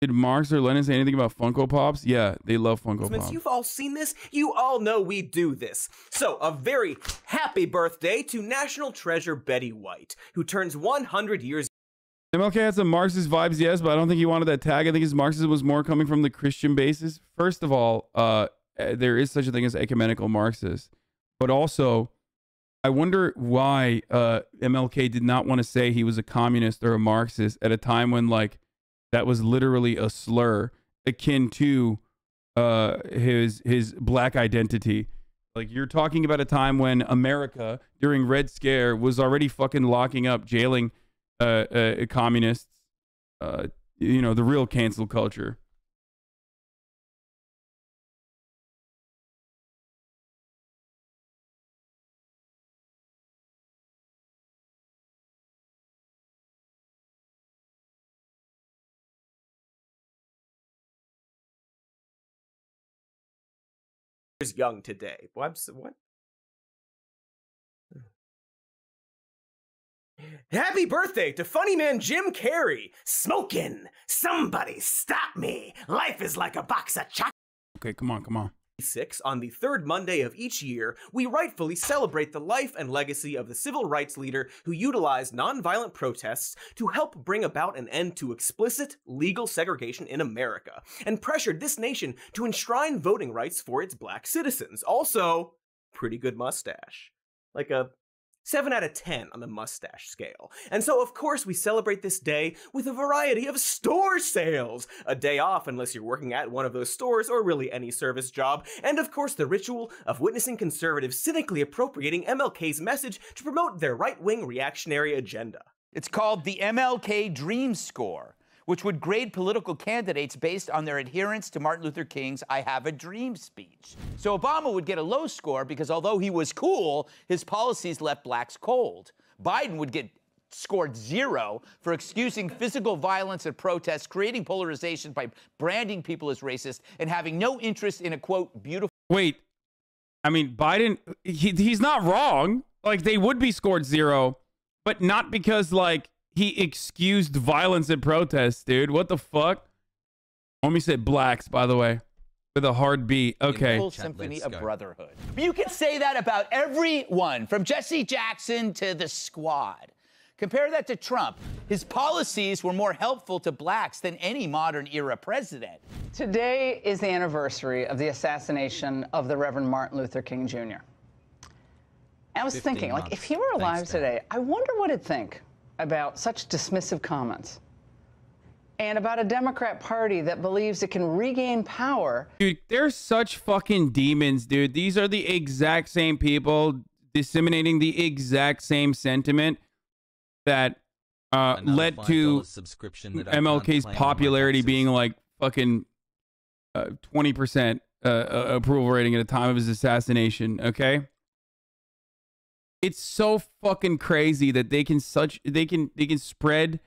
Did Marx or Lenin say anything about Funko Pops? Yeah, they love Funko Pops. You've all seen this. You all know we do this. So, a very happy birthday to National Treasure Betty White, who turns 100 years. MLK had some Marxist vibes, yes, but I don't think he wanted that tag. I think his Marxism was more coming from the Christian basis. First of all, there is such a thing as ecumenical Marxists. But also, I wonder why MLK did not want to say he was a communist or a Marxist at a time when, like, that was literally a slur akin to his black identity. Like, you're talking about a time when America, during Red Scare, was already fucking locking up, jailing communists. You know, the real cancel culture. Young today. What? Happy birthday to funny man Jim Carrey. Smoking. Somebody stop me. Life is like a box of chocolate. Okay, come on. On the third Monday of each year, we rightfully celebrate the life and legacy of the civil rights leader who utilized nonviolent protests to help bring about an end to explicit legal segregation in America, and pressured this nation to enshrine voting rights for its black citizens. Also, pretty good mustache. Like a 7 out of 10 on the mustache scale. And so, of course, we celebrate this day with a variety of store sales. A day off unless you're working at one of those stores or really any service job. And of course, the ritual of witnessing conservatives cynically appropriating MLK's message to promote their right-wing reactionary agenda. It's called the Mlk Dream Score, which would grade political candidates based on their adherence to Martin Luther King's I Have a Dream speech. So Obama would get a low score because although he was cool, his policies left blacks cold. Biden would get scored 0 for excusing physical violence at protests, creating polarization by branding people as racist, and having no interest in a, quote, beautiful... Wait, I mean, Biden, he's not wrong. Like, they would be scored 0, but not because, like, he excused violence at protests, dude. What the fuck? Homie said blacks, by the way, with a hard B. Okay. Full symphony of brotherhood. You can say that about everyone, from Jesse Jackson to the Squad. Compare that to Trump. His policies were more helpful to blacks than any modern era president. Today is the anniversary of the assassination of the Reverend Martin Luther King Jr. I was thinking, like, if he were alive today, I wonder what he'd think about such dismissive comments and about a Democrat Party that believes it can regain power. Dude, they're such fucking demons, dude. These are the exact same people disseminating the exact same sentiment that led to MLK's popularity being like fucking 20% approval rating at the time of his assassination, okay? It's so fucking crazy that they can spread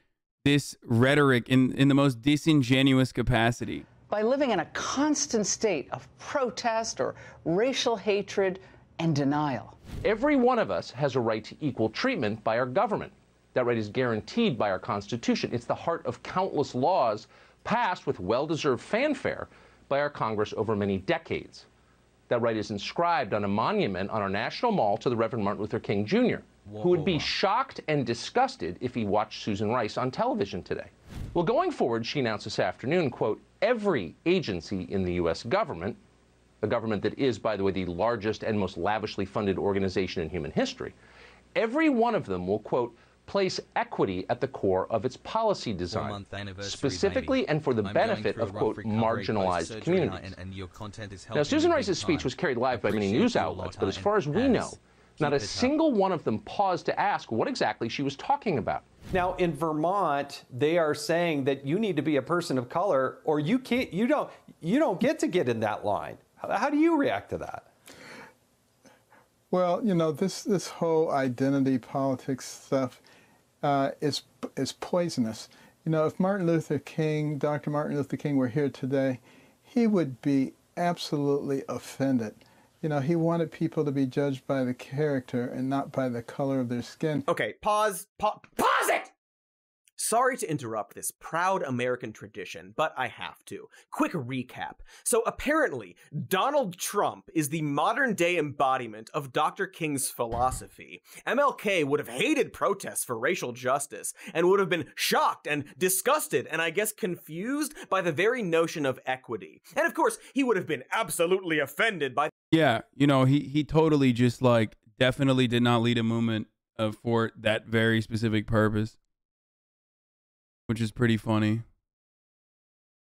this rhetoric in the most disingenuous capacity. By living in a constant state of protest or racial hatred and denial. Every one of us has a right to equal treatment by our government. That right is guaranteed by our Constitution. It's the heart of countless laws passed with well-deserved fanfare by our Congress over many decades. That right is inscribed on a monument on our National Mall to the Reverend Martin Luther King Jr., who would be shocked and disgusted if he watched Susan Rice on television today. Well, going forward, she announced this afternoon, quote, every agency in the U.S. government, a government that is, by the way, the largest and most lavishly funded organization in human history, every one of them will, quote, place equity at the core of its policy design, specifically and for the benefit of, quote, marginalized communities. Now, Susan Rice's speech was carried live by many news outlets, but as far as we know, not a single one of them paused to ask what exactly she was talking about. Now, in Vermont, they are saying that you need to be a person of color, or you don't get to get in that line. How do you react to that? Well, you know, this whole identity politics stuff is poisonous. You know, if Martin Luther King, Dr. Martin Luther King were here today, he would be absolutely offended. You know, he wanted people to be judged by the character and not by the color of their skin. Okay, pause it! Sorry to interrupt this proud American tradition, but I have to. Quick recap. So apparently, Donald Trump is the modern-day embodiment of Dr. King's philosophy. MLK would have hated protests for racial justice and would have been shocked and disgusted and I guess confused by the very notion of equity. And of course, he would have been absolutely offended by... Yeah, you know, he totally just like definitely did not lead a movement for that very specific purpose, which is pretty funny.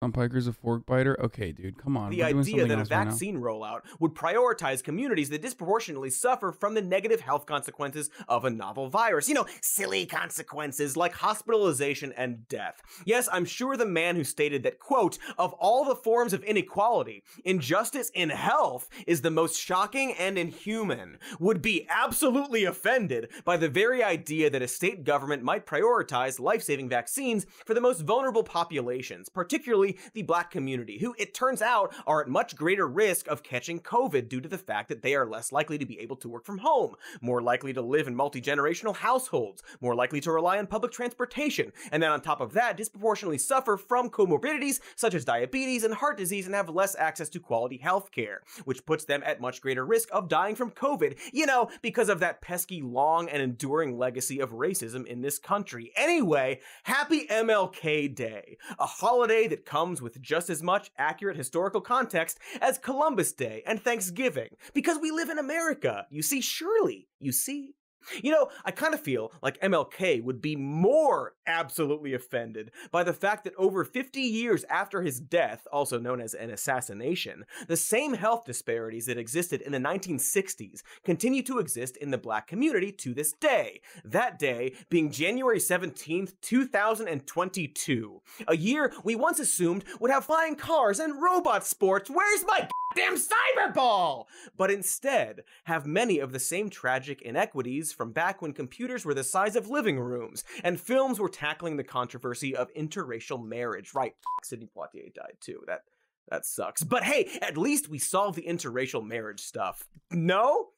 Tom Piker's a fork biter? Okay, dude, come on. The idea that a vaccine rollout would prioritize communities that disproportionately suffer from the negative health consequences of a novel virus. You know, silly consequences like hospitalization and death. Yes, I'm sure the man who stated that, quote, of all the forms of inequality, injustice in health is the most shocking and inhuman, would be absolutely offended by the very idea that a state government might prioritize life-saving vaccines for the most vulnerable populations, particularly the Black community, who it turns out are at much greater risk of catching COVID due to the fact that they are less likely to be able to work from home, more likely to live in multi-generational households, more likely to rely on public transportation, and then on top of that, disproportionately suffer from comorbidities such as diabetes and heart disease and have less access to quality health care, which puts them at much greater risk of dying from COVID, you know, because of that pesky, long, and enduring legacy of racism in this country. Anyway, happy MLK Day, a holiday that comes with just as much accurate historical context as Columbus Day and Thanksgiving, because we live in America, you see, surely, you see. You know, I kind of feel like MLK would be more absolutely offended by the fact that over 50 years after his death, also known as an assassination, the same health disparities that existed in the 1960s continue to exist in the Black community to this day. That day being January 17th, 2022. A year we once assumed would have flying cars and robot sports. Where's my goddamn cyberball? But instead have many of the same tragic inequities from back when computers were the size of living rooms and films were tackling the controversy of interracial marriage. Right, Sidney Poitier died too. That sucks. But hey, at least we solved the interracial marriage stuff. No?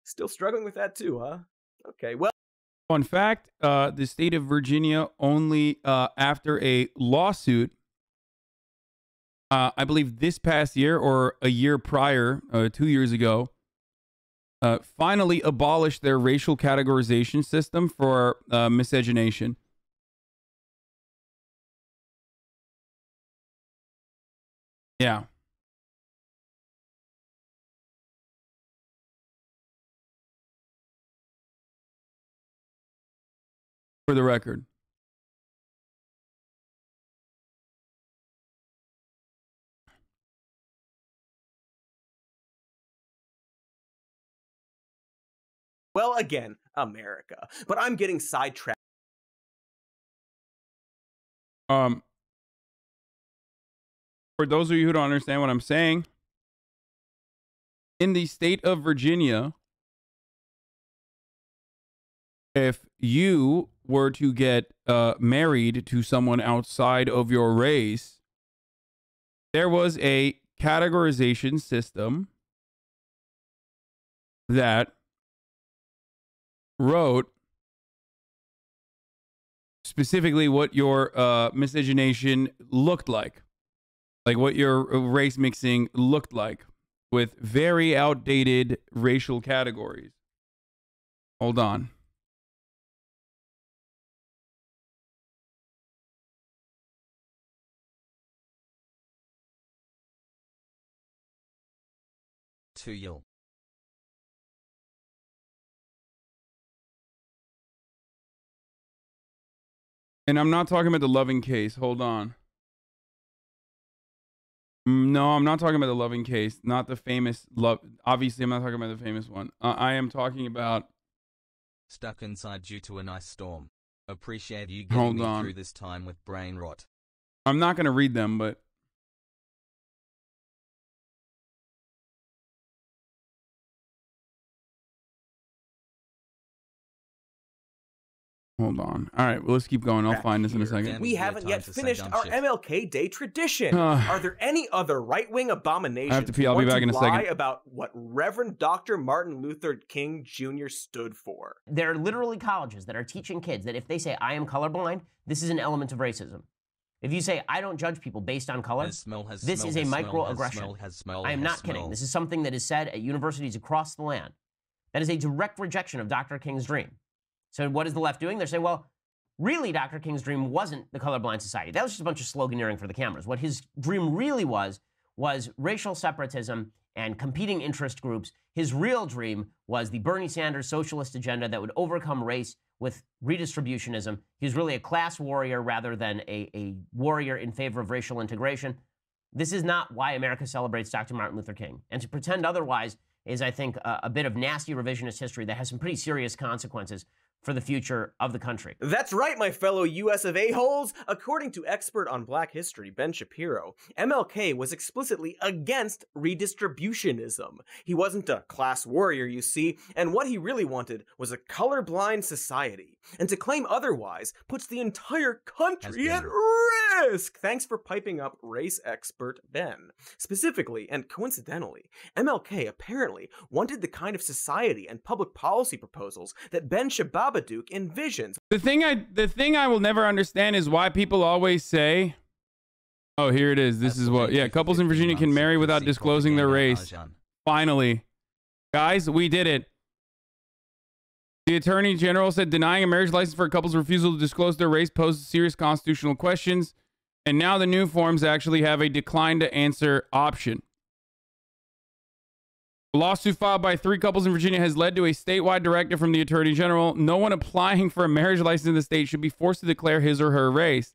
Still struggling with that too, huh? Okay, well. Fun fact, the state of Virginia only after a lawsuit, I believe this past year or a year prior, 2 years ago, finally abolished their racial categorization system for miscegenation. Yeah. For the record. Well, again, America. But I'm getting sidetracked. For those of you who don't understand what I'm saying, in the state of Virginia, if you were to get married to someone outside of your race, there was a categorization system that wrote specifically what your miscegenation looked like what your race mixing looked like, with very outdated racial categories. Hold on. To you. And I'm not talking about the Loving case. Hold on. No, I'm not talking about the Loving case. Not the famous love. Obviously, I'm not talking about the famous one. I am talking about. Stuck inside due to an ice storm. Appreciate you getting me through this time with brain rot. I'm not going to read them, but. Hold on. All right, well, let's keep going. I'll find this in a second. We haven't yet finished our MLK Day tradition. Are there any other right-wing abominations I have to pee. I'll be back in a second. About what Reverend Dr. Martin Luther King Jr. stood for? There are literally colleges that are teaching kids that if they say, I am colorblind, this is an element of racism. If you say, I don't judge people based on color, this is a microaggression. I am not kidding. This is something that is said at universities across the land. That is a direct rejection of Dr. King's dream. So what is the left doing? They're saying, well, really, Dr. King's dream wasn't the colorblind society. That was just a bunch of sloganeering for the cameras. What his dream really was racial separatism and competing interest groups. His real dream was the Bernie Sanders socialist agenda that would overcome race with redistributionism. He was really a class warrior rather than a warrior in favor of racial integration. This is not why America celebrates Dr. Martin Luther King. And to pretend otherwise is, I think, a bit of nasty revisionist history that has some pretty serious consequences for the future of the country. That's right, my fellow US of A-holes. According to expert on black history Ben Shapiro, MLK was explicitly against redistributionism. He wasn't a class warrior, you see, and what he really wanted was a colorblind society. And to claim otherwise puts the entire country at risk. Thanks for piping up race expert Ben. Specifically, and coincidentally, MLK apparently wanted the kind of society and public policy proposals that Ben Shababadook envisions. The thing I will never understand is why people always say, oh, here it is. This is what, yeah, couples in Virginia can marry without disclosing their race. Finally. Guys, we did it. The Attorney General said denying a marriage license for a couple's refusal to disclose their race poses serious constitutional questions. And now the new forms actually have a decline to answer option. A lawsuit filed by 3 couples in Virginia has led to a statewide directive from the Attorney General. No one applying for a marriage license in the state should be forced to declare his or her race.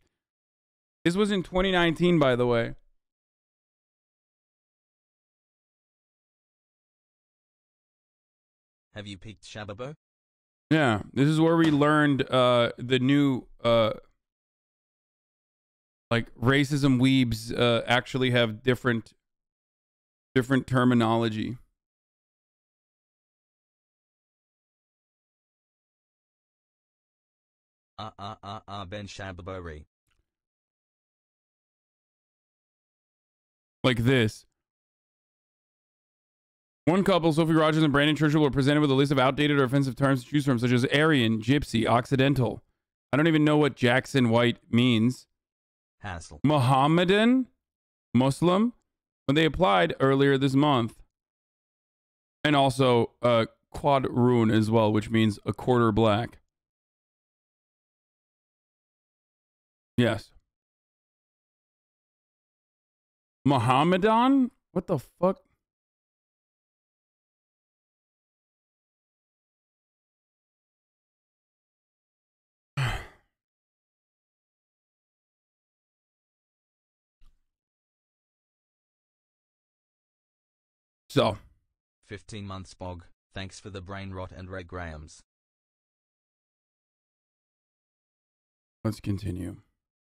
This was in 2019, by the way. Have you peeked Shababo? Yeah, this is where we learned the new like racism weebs actually have different terminology. Ben Shababori. Like this. One couple, Sophie Rogers and Brandon Churchill, were presented with a list of outdated or offensive terms to choose from, such as Aryan, Gypsy, Occidental. I don't even know what Jackson White means. Hassle. Mohammedan, Muslim, when they applied earlier this month. And also Quadroon as well, which means a quarter black. Yes. Mohammedan? What the fuck? So. 15 months, Bog. Thanks for the brain rot and Ray Grahams. Let's continue.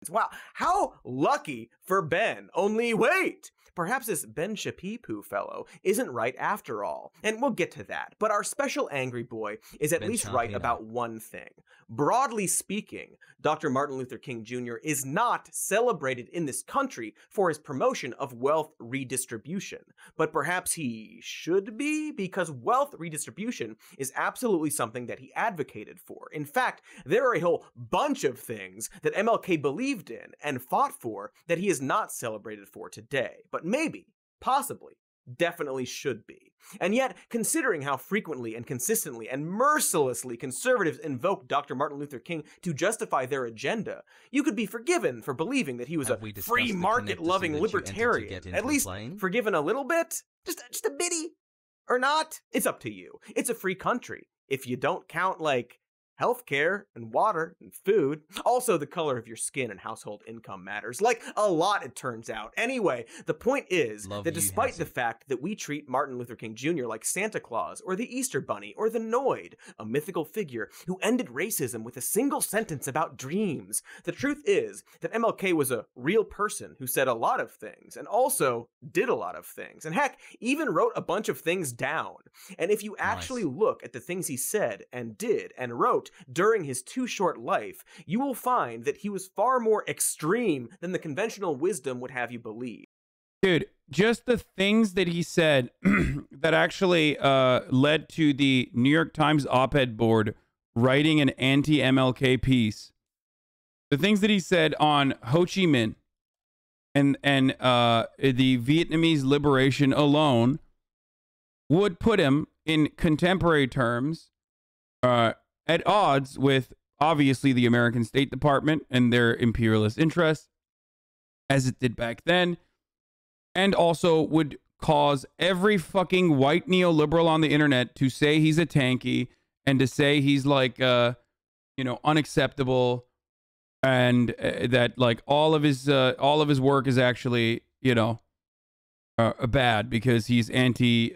Wow, how lucky for Ben. Only wait! Perhaps this Ben Shapipu fellow isn't right after all, and we'll get to that. But our special angry boy is at least right about one thing. Broadly speaking, Dr. Martin Luther King Jr. is not celebrated in this country for his promotion of wealth redistribution. But perhaps he should be, because wealth redistribution is absolutely something that he advocated for. In fact, there are a whole bunch of things that MLK believed in and fought for that he is not celebrated for today. But maybe, possibly, definitely should be. And yet, considering how frequently and consistently and mercilessly conservatives invoke Dr. Martin Luther King to justify their agenda, you could be forgiven for believing that he was a free market-loving libertarian. At least forgiven a little bit? Just a bitty? Or not? It's up to you. It's a free country. If you don't count, like, healthcare and water and food. Also, the color of your skin and household income matters. Like a lot, it turns out. Anyway, the point is that despite the fact that we treat Martin Luther King Jr. like Santa Claus or the Easter Bunny or the Noid, a mythical figure who ended racism with a single sentence about dreams, the truth is that MLK was a real person who said a lot of things and also did a lot of things. And heck, even wrote a bunch of things down. And if you actually look at the things he said and did and wrote, quote, during his too short life, you will find that he was far more extreme than the conventional wisdom would have you believe. Dude, just the things that he said that actually led to the New York Times op-ed board writing an anti-MLK piece. The things that he said on Ho Chi Minh and the Vietnamese liberation alone would put him in contemporary terms at odds with, obviously, the American State Department and their imperialist interests, as it did back then, and also would cause every fucking white neoliberal on the internet to say he's a tanky and to say he's like, unacceptable, and that like all of his work is actually, bad because he's anti,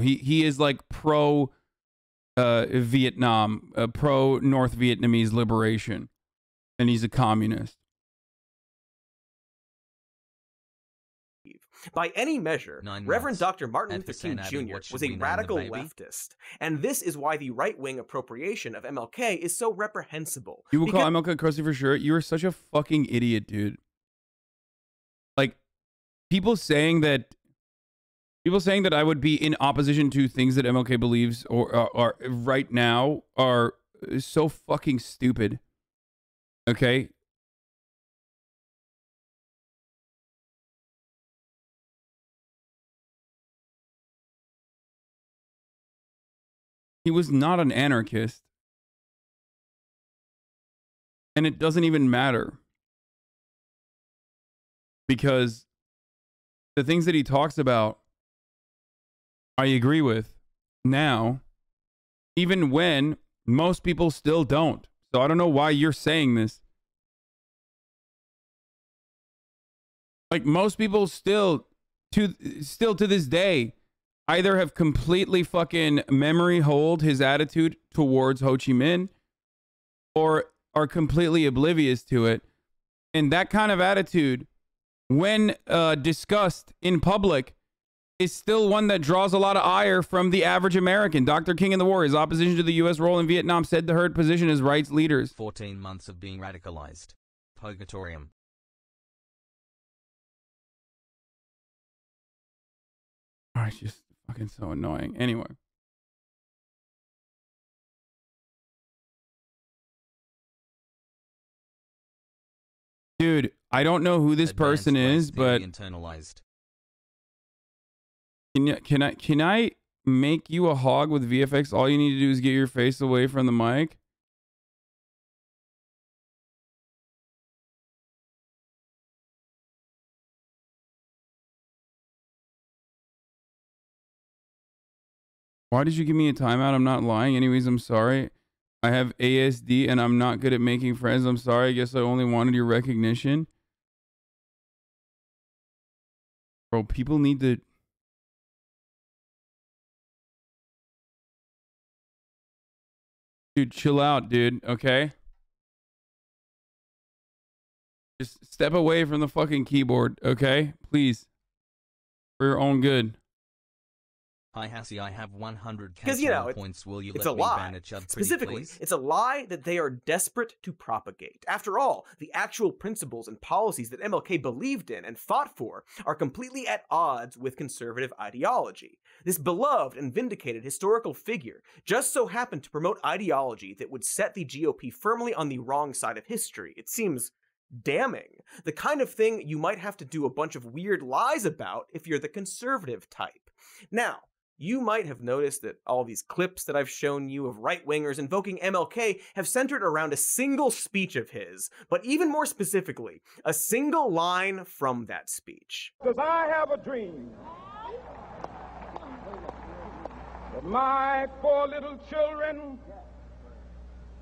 he is like pro Vietnam, pro North Vietnamese liberation, and he's a communist. By any measure, Reverend Dr. Martin Luther King Jr. was a radical leftist, and this is why the right-wing appropriation of MLK is so reprehensible. You will call MLK crusty for sure. You are such a fucking idiot, dude. Like, people saying that I would be in opposition to things that MLK believes or are right now are so fucking stupid. Okay? He was not an anarchist. And it doesn't even matter. Because the things that he talks about, I agree with now, even when most people still don't. So I don't know why you're saying this. Like, most people still to this day either have completely fucking memory hold his attitude towards Ho Chi Minh or are completely oblivious to it. And that kind of attitude, when discussed in public, is still one that draws a lot of ire from the average American. Dr. King in the War, his opposition to the U.S. role in Vietnam, said to herd position as rights leaders. 14 months of being radicalized. Purgatorium. Oh, it's just fucking so annoying. Anyway. Dude, I don't know who this person is, but internalized. Can I make you a hog with VFX? All you need to do is get your face away from the mic. Why did you give me a timeout? I'm not lying. Anyways, I'm sorry. I have ASD and I'm not good at making friends. I'm sorry. I guess I only wanted your recognition. Bro, people need to... Dude, chill out, dude. Okay? Just step away from the fucking keyboard, okay? Please. For your own good. Hi, Hassie, I have 100 points. Will you it's let a me lie. ban a chud Specifically, please? It's a lie that they are desperate to propagate. After all, the actual principles and policies that MLK believed in and fought for are completely at odds with conservative ideology. This beloved and vindicated historical figure just so happened to promote ideology that would set the GOP firmly on the wrong side of history. It seems damning. The kind of thing you might have to do a bunch of weird lies about if you're the conservative type. Now, you might have noticed that all these clips that I've shown you of right-wingers invoking MLK have centered around a single speech of his, but even more specifically, a single line from that speech. Because I have a dream that my 4 little children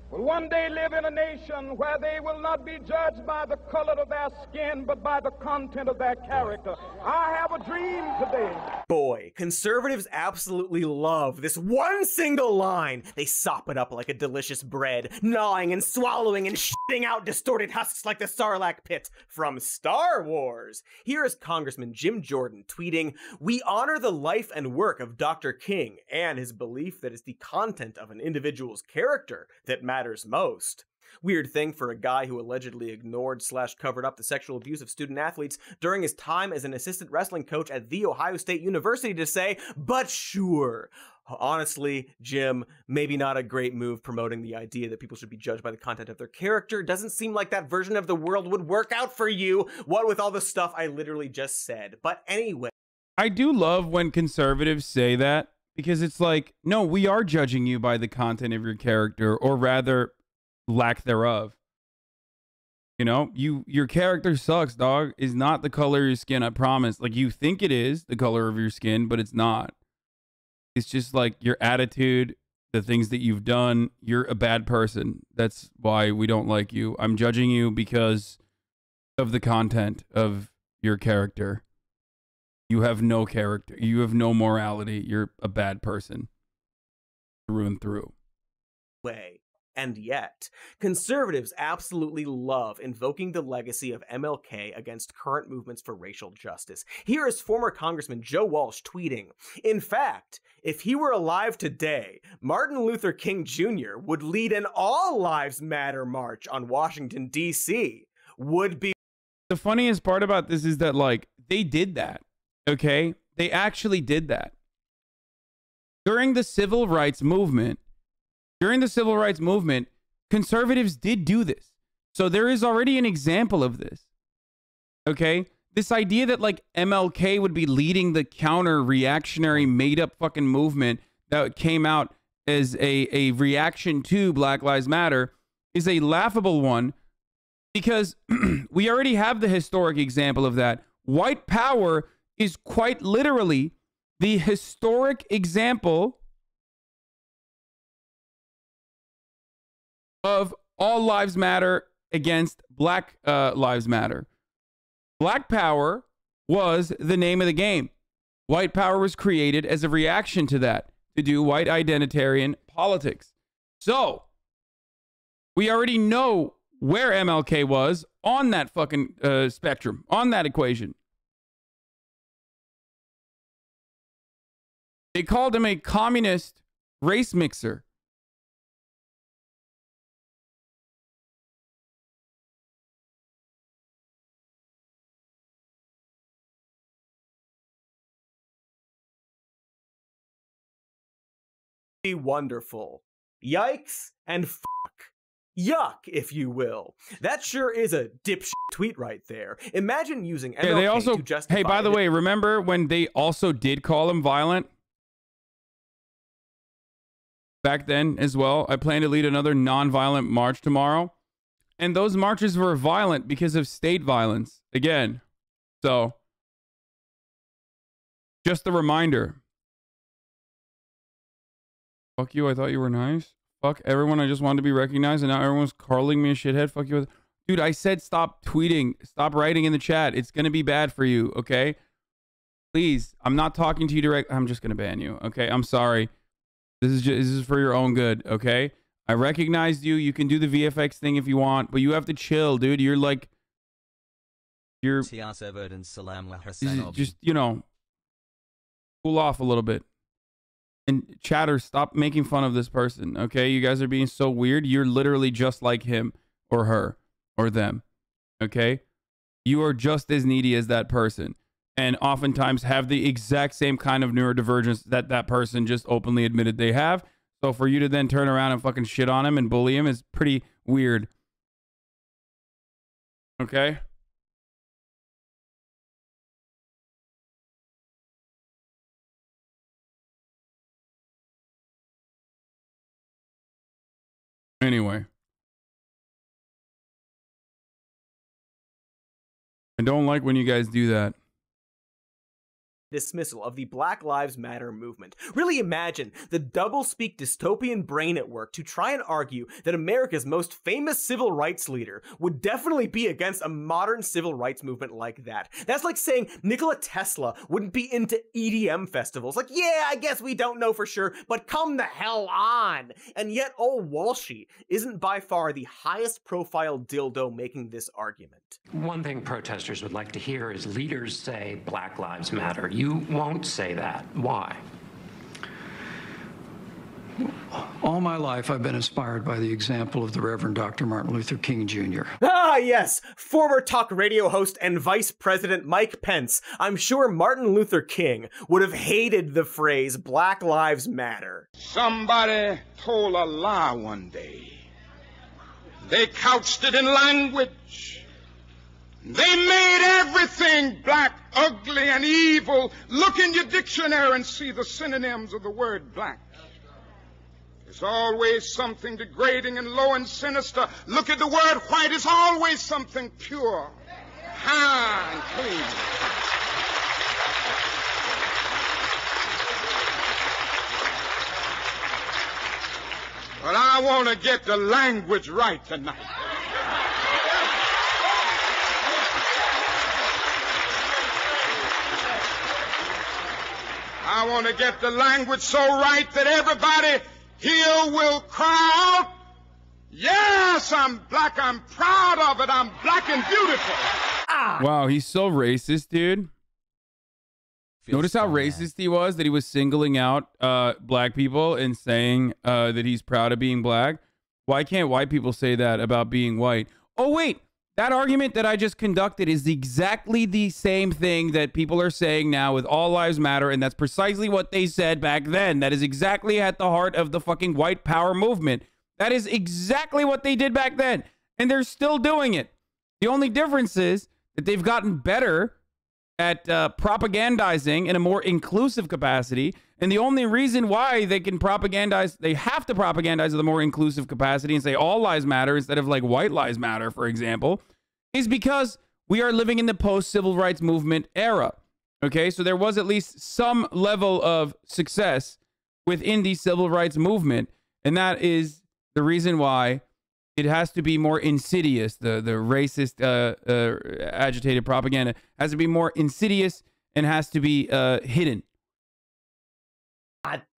will one day live in a nation where they will not be judged by the color of their skin, but by the content of their character. I have a dream today. Boy, conservatives absolutely love this one single line. They sop it up like a delicious bread, gnawing and swallowing and shitting out distorted husks like the Sarlacc pit from Star Wars. Here is Congressman Jim Jordan tweeting, "We honor the life and work of Dr. King and his belief that it's the content of an individual's character that matters matters most. Weird thing for a guy who allegedly ignored/covered up the sexual abuse of student athletes during his time as an assistant wrestling coach at The Ohio State University to say, but sure. Honestly, Jim, maybe not a great move promoting the idea that people should be judged by the content of their character. Doesn't seem like that version of the world would work out for you. What with all the stuff I literally just said. But anyway. I do love when conservatives say that, because it's like, no, we are judging you by the content of your character, or rather, lack thereof. You know, your character sucks, dog. Is not the color of your skin, I promise. Like, you think it is the color of your skin, but it's not. It's just like your attitude, the things that you've done. You're a bad person. That's why we don't like you. I'm judging you because of the content of your character. You have no character. You have no morality. You're a bad person. Through and through. And yet, conservatives absolutely love invoking the legacy of MLK against current movements for racial justice. Here is former Congressman Joe Walsh tweeting, "In fact, if he were alive today, Martin Luther King Jr. would lead an All Lives Matter march on Washington, D.C. Would be..." The funniest part about this is that, like, they did that, okay? They actually did that. During the civil rights movement, conservatives did do this. So there is already an example of this. Okay? This idea that, like, MLK would be leading the counter-reactionary made-up fucking movement that came out as a reaction to Black Lives Matter is a laughable one, because we already have the historic example of that. White power is quite literally the historic example of all lives matter against Black Lives Matter. Black power was the name of the game. White power was created as a reaction to that, to do white identitarian politics. So, we already know where MLK was on that fucking spectrum, on that equation. They called him a communist race mixer. Wonderful. Yikes and fuck. Yuck, if you will. That sure is a dipshit tweet right there. Imagine using MLK they also, to justify... Hey, by the way, remember when they also did call him violent? Back then as well. I plan to lead another non-violent march tomorrow. And those marches were violent because of state violence. Again. So, just a reminder. Fuck you, I thought you were nice. Fuck everyone, I just wanted to be recognized, and now everyone's calling me a shithead. Fuck you. Dude, I said stop tweeting. Stop writing in the chat. It's going to be bad for you, okay? Please, I'm not talking to you direct. I'm just going to ban you, okay? I'm sorry. This is for your own good, okay? I recognized you. You can do the VFX thing if you want, but you have to chill, dude. You're like... You're... Just, you know... Cool off a little bit. And chatter, stop making fun of this person, okay? You guys are being so weird. You're literally just like him or her or them, okay? You are just as needy as that person, and oftentimes have the exact same kind of neurodivergence that that person just openly admitted they have. So for you to then turn around and fucking shit on him and bully him is pretty weird, okay? Anyway. I don't like when you guys do that. Dismissal of the Black Lives Matter movement. Really imagine the doublespeak dystopian brain at work to try and argue that America's most famous civil rights leader would definitely be against a modern civil rights movement like that. That's like saying Nikola Tesla wouldn't be into EDM festivals. Like, yeah, I guess we don't know for sure, but come the hell on. And yet old Walshy isn't by far the highest profile dildo making this argument. One thing protesters would like to hear is leaders say Black Lives Matter. You won't say that. Why? All my life, I've been inspired by the example of the Reverend Dr. Martin Luther King Jr. Ah, yes, former talk radio host and Vice President Mike Pence. I'm sure Martin Luther King would have hated the phrase Black Lives Matter. Somebody told a lie one day. They couched it in language. They made everything black, ugly, and evil. Look in your dictionary and see the synonyms of the word black. There's always something degrading and low and sinister. Look at the word white. It's always something pure, high, and clean. But I want to get the language right tonight. I want to get the language so right that everybody here will cry out, yes, I'm black, I'm proud of it, I'm black and beautiful. Ah. Wow, he's so racist, dude. Notice how racist he was, that he was singling out black people and saying that he's proud of being black. Why can't white people say that about being white? Oh, wait. That argument that I just conducted is exactly the same thing that people are saying now with All Lives Matter, and that's precisely what they said back then. That is exactly at the heart of the fucking white power movement. That is exactly what they did back then, and they're still doing it. The only difference is that they've gotten better at propagandizing in a more inclusive capacity, and the only reason why they can propagandize, they have to propagandize in a more inclusive capacity and say all lives matter instead of like white lives matter, for example, is because we are living in the post-civil rights movement era. Okay, so there was at least some level of success within the civil rights movement, and that is the reason why it has to be more insidious. The racist, agitated propaganda has to be more insidious and has to be hidden.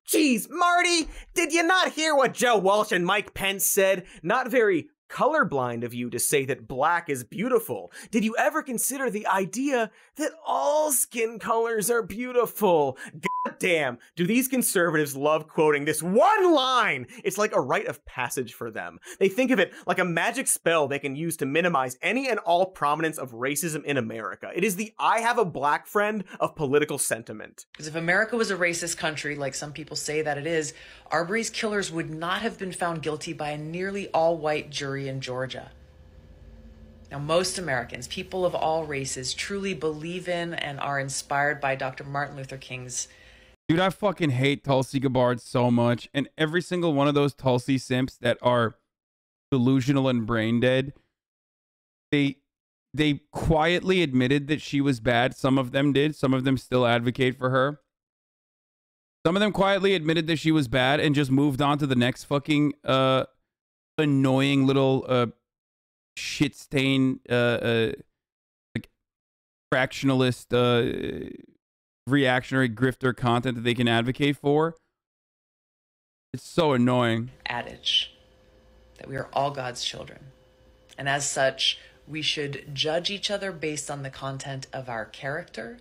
Jeez, Marty, did you not hear what Joe Walsh and Mike Pence said? Not very colorblind of you to say that black is beautiful. Did you ever consider the idea that all skin colors are beautiful? Goddamn, do these conservatives love quoting this one line? It's like a rite of passage for them. They think of it like a magic spell they can use to minimize any and all prominence of racism in America. It is the I have a black friend of political sentiment. Because if America was a racist country, like some people say that it is, Arbery's killers would not have been found guilty by a nearly all-white jury in Georgia. Now, most Americans, people of all races, truly believe in and are inspired by Dr. Martin Luther King's. Dude, I fucking hate Tulsi Gabbard so much. And every single one of those Tulsi simps that are delusional and brain dead, they quietly admitted that she was bad. Some of them did. Some of them still advocate for her. Some of them quietly admitted that she was bad and just moved on to the next fucking annoying little shit stain like fractionalist reactionary grifter content that they can advocate for. It's so annoying. Adage that we are all God's children, and as such we should judge each other based on the content of our character,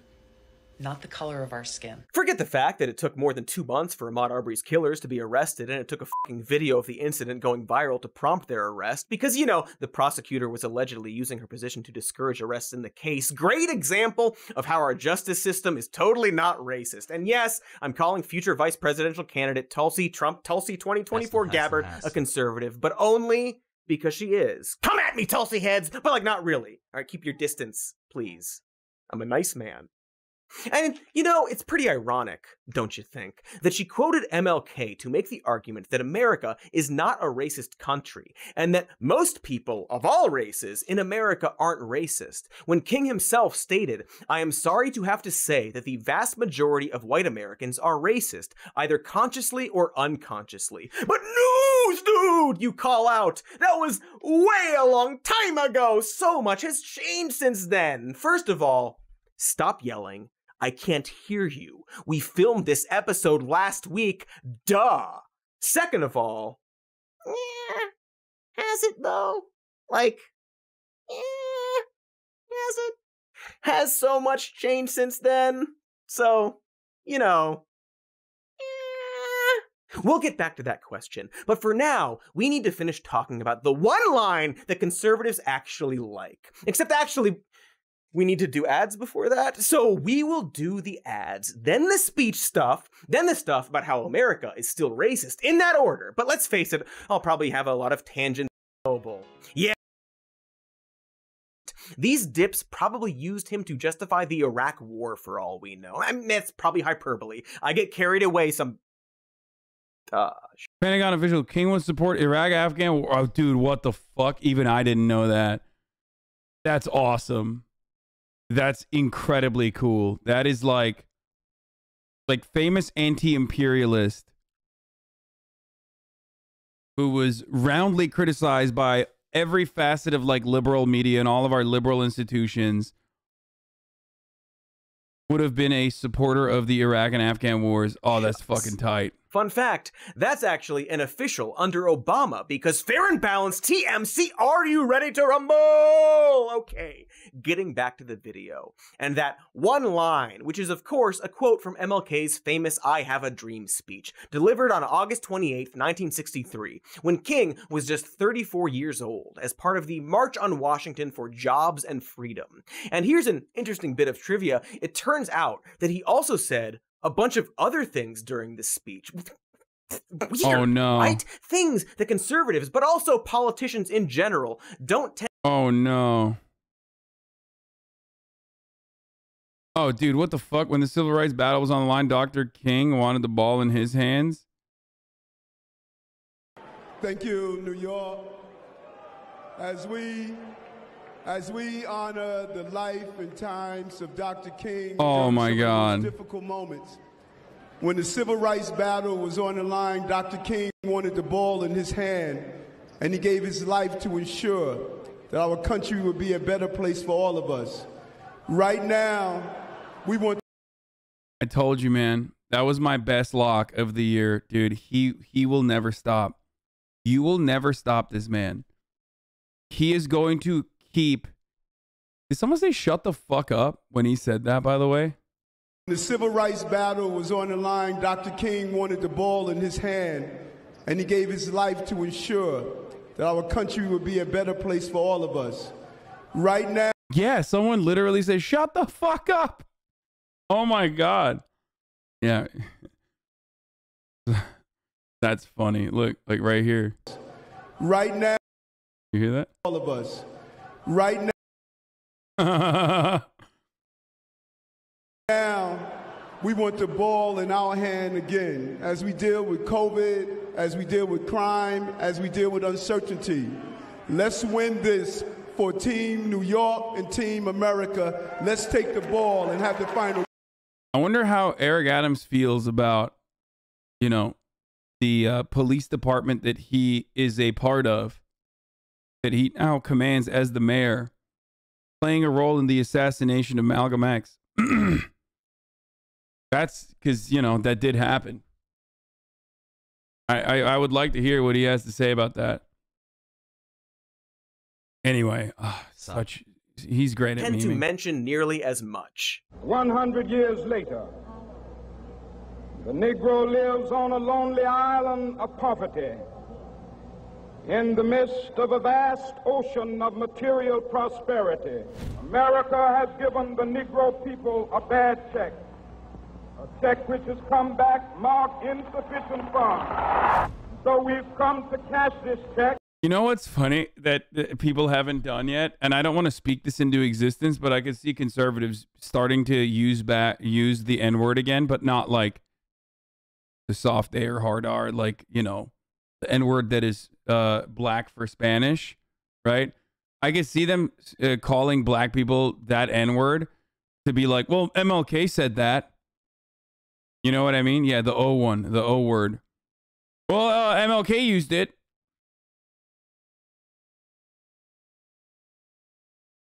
not the color of our skin. Forget the fact that it took more than 2 months for Ahmaud Arbery's killers to be arrested, and it took a fucking video of the incident going viral to prompt their arrest, because, you know, the prosecutor was allegedly using her position to discourage arrests in the case. Great example of how our justice system is totally not racist. And yes, I'm calling future vice presidential candidate Tulsi 2024 Gabbard a conservative, but only because she is. Come at me, Tulsi heads, but like not really. All right, keep your distance, please. I'm a nice man. And, you know, it's pretty ironic, don't you think, that she quoted MLK to make the argument that America is not a racist country, and that most people of all races in America aren't racist, when King himself stated, "I am sorry to have to say that the vast majority of white Americans are racist, either consciously or unconsciously." But news, dude, you call out. That was way a long time ago. So much has changed since then. First of all, stop yelling. I can't hear you. We filmed this episode last week. Duh. Second of all, has it though? Like, has it? Has so much changed since then? So, you know, We'll get back to that question, but for now, we need to finish talking about the one line that conservatives actually like. Except actually, we need to do ads before that, so we will do the ads, then the speech stuff, then the stuff about how America is still racist, in that order. But let's face it, I'll probably have a lot of tangents. Yeah. These dips probably used him to justify the Iraq War for all we know. I mean, that's probably hyperbole. I get carried away some... Pentagon official, King would support Iraq, Afghan war. Oh, dude, what the fuck? Even I didn't know that. That's awesome. That's incredibly cool. That is like famous anti-imperialist who was roundly criticized by every facet of like liberal media and all of our liberal institutions, would have been a supporter of the Iraq and Afghan wars. Oh, that's fucking tight. Fun fact, that's actually an official under Obama, because fair and balanced TMC, are you ready to rumble? Okay, getting back to the video. And that one line, which is of course a quote from MLK's famous I Have a Dream speech, delivered on August 28th, 1963, when King was just 34 years old, as part of the March on Washington for Jobs and Freedom. And here's an interesting bit of trivia. It turns out that he also said a bunch of other things during this speech. Weird, oh no. Right? Things that conservatives, but also politicians in general, don't tend. Oh no. Oh dude, what the fuck? When the civil rights battle was on the line, Dr. King wanted the ball in his hands. Thank you, New York. As we honor the life and times of Dr. King, oh my God, difficult moments. When the civil rights battle was on the line, Dr. King wanted the ball in his hand, and he gave his life to ensure that our country would be a better place for all of us. Right now, we want... I told you, man, that was my best lock of the year, dude. He will never stop. You will never stop this man. He is going to keep... Did someone say shut the fuck up when he said that, by the way? When the civil rights battle was on the line, Dr. King wanted the ball in his hand, and he gave his life to ensure that our country would be a better place for all of us. Right now... Yeah, someone literally said, shut the fuck up. Oh my God. Yeah. That's funny. Look, like right here. Right now... You hear that? All of us. Right now... Now, we want the ball in our hand again as we deal with COVID, as we deal with crime, as we deal with uncertainty. Let's win this for Team New York and Team America. Let's take the ball and have the final. I wonder how Eric Adams feels about, you know, the police department that he is a part of, that he now commands as the mayor, playing a role in the assassination of Malcolm X. That's because, you know, that did happen. I would like to hear what he has to say about that. Anyway, he's great at memeing. To mention nearly as much. 100 years later, the Negro lives on a lonely island of poverty in the midst of a vast ocean of material prosperity. America has given the Negro people a bad check, a check which has come back marked insufficient funds. So we've come to cash this check. You know what's funny that people haven't done yet, and I don't want to speak this into existence, but I could see conservatives starting to use the N-word again, but not like the soft A or hard R, like, you know, the N-word that is black for Spanish, right? I could see them calling black people that N-word to be like, well, MLK said that. You know what I mean? Yeah, the O one, the O word. Well, MLK used it.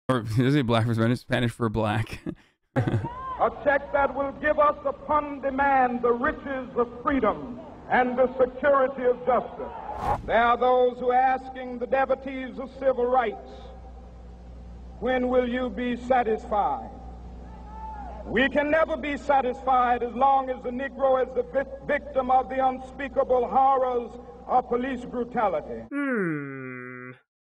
Or is it black for Spanish? Spanish for black. A check that will give us upon demand the riches of freedom and the security of justice. There are those who are asking the devotees of civil rights, when will you be satisfied? We can never be satisfied as long as the Negro is the victim of the unspeakable horrors of police brutality.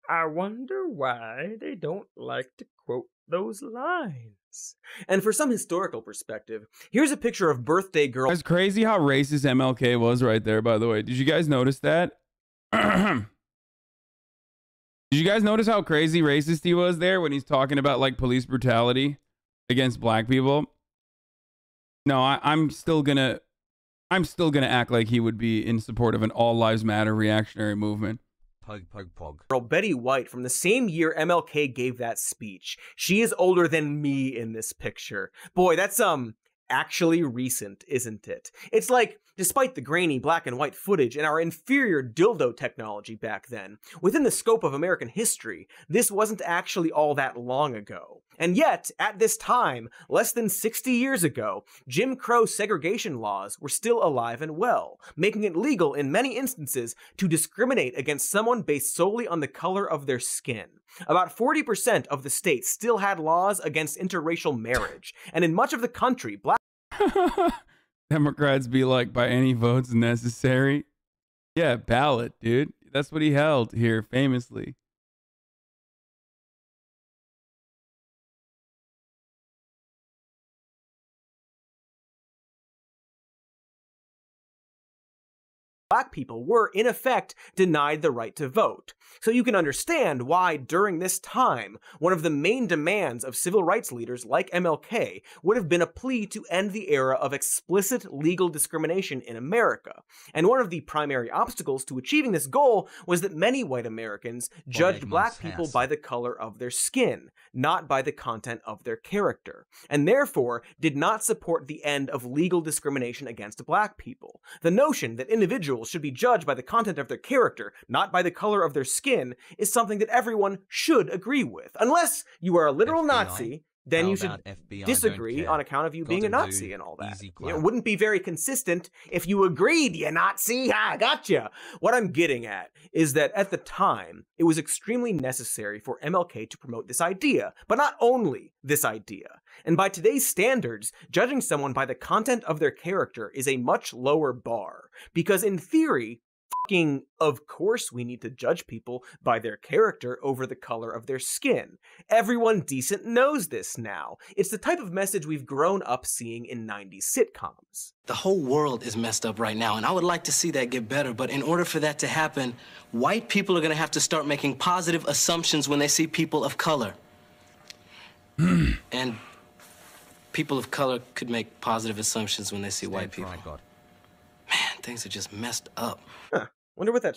I wonder why they don't like to quote those lines. And for some historical perspective, here's a picture of birthday girl. It's crazy how racist MLK was right there, by the way. Did you guys notice that? Did you guys notice how crazy racist he was there when he's talking about like police brutality against black people? No, I'm still gonna act like he would be in support of an all lives matter reactionary movement. Girl Betty White from the same year MLK gave that speech. She is older than me in this picture. Boy, that's actually recent, isn't it? It's like, despite the grainy black and white footage and our inferior dildo technology back then, within the scope of American history, this wasn't actually all that long ago. And yet, at this time, less than 60 years ago, Jim Crow segregation laws were still alive and well, making it legal in many instances to discriminate against someone based solely on the color of their skin. About 40% of the states still had laws against interracial marriage, and in much of the country, black Democrats be like, by any votes necessary? Yeah, ballot, dude. That's what he held here famously. black people were, in effect, denied the right to vote. So you can understand why, during this time, one of the main demands of civil rights leaders like MLK would have been a plea to end the era of explicit legal discrimination in America. And one of the primary obstacles to achieving this goal was that many white Americans judged black people by the color of their skin, not by the content of their character, and therefore did not support the end of legal discrimination against black people. The notion that individuals should be judged by the content of their character, not by the color of their skin, is something that everyone should agree with. Unless you are a literal Nazi, then you should disagree on account of you being a Nazi and all that. It wouldn't be very consistent if you agreed, you Nazi. Ha, gotcha. What I'm getting at is that at the time, it was extremely necessary for MLK to promote this idea, but not only this idea. And by today's standards, judging someone by the content of their character is a much lower bar, because in theory, of course we need to judge people by their character over the color of their skin. Everyone decent knows this now. It's the type of message we've grown up seeing in 90s sitcoms. The whole world is messed up right now, and I would like to see that get better, but in order for that to happen, white people are going to have to start making positive assumptions when they see people of color. And people of color could make positive assumptions when they see white people. Man, things are just messed up. Huh. Wonder what that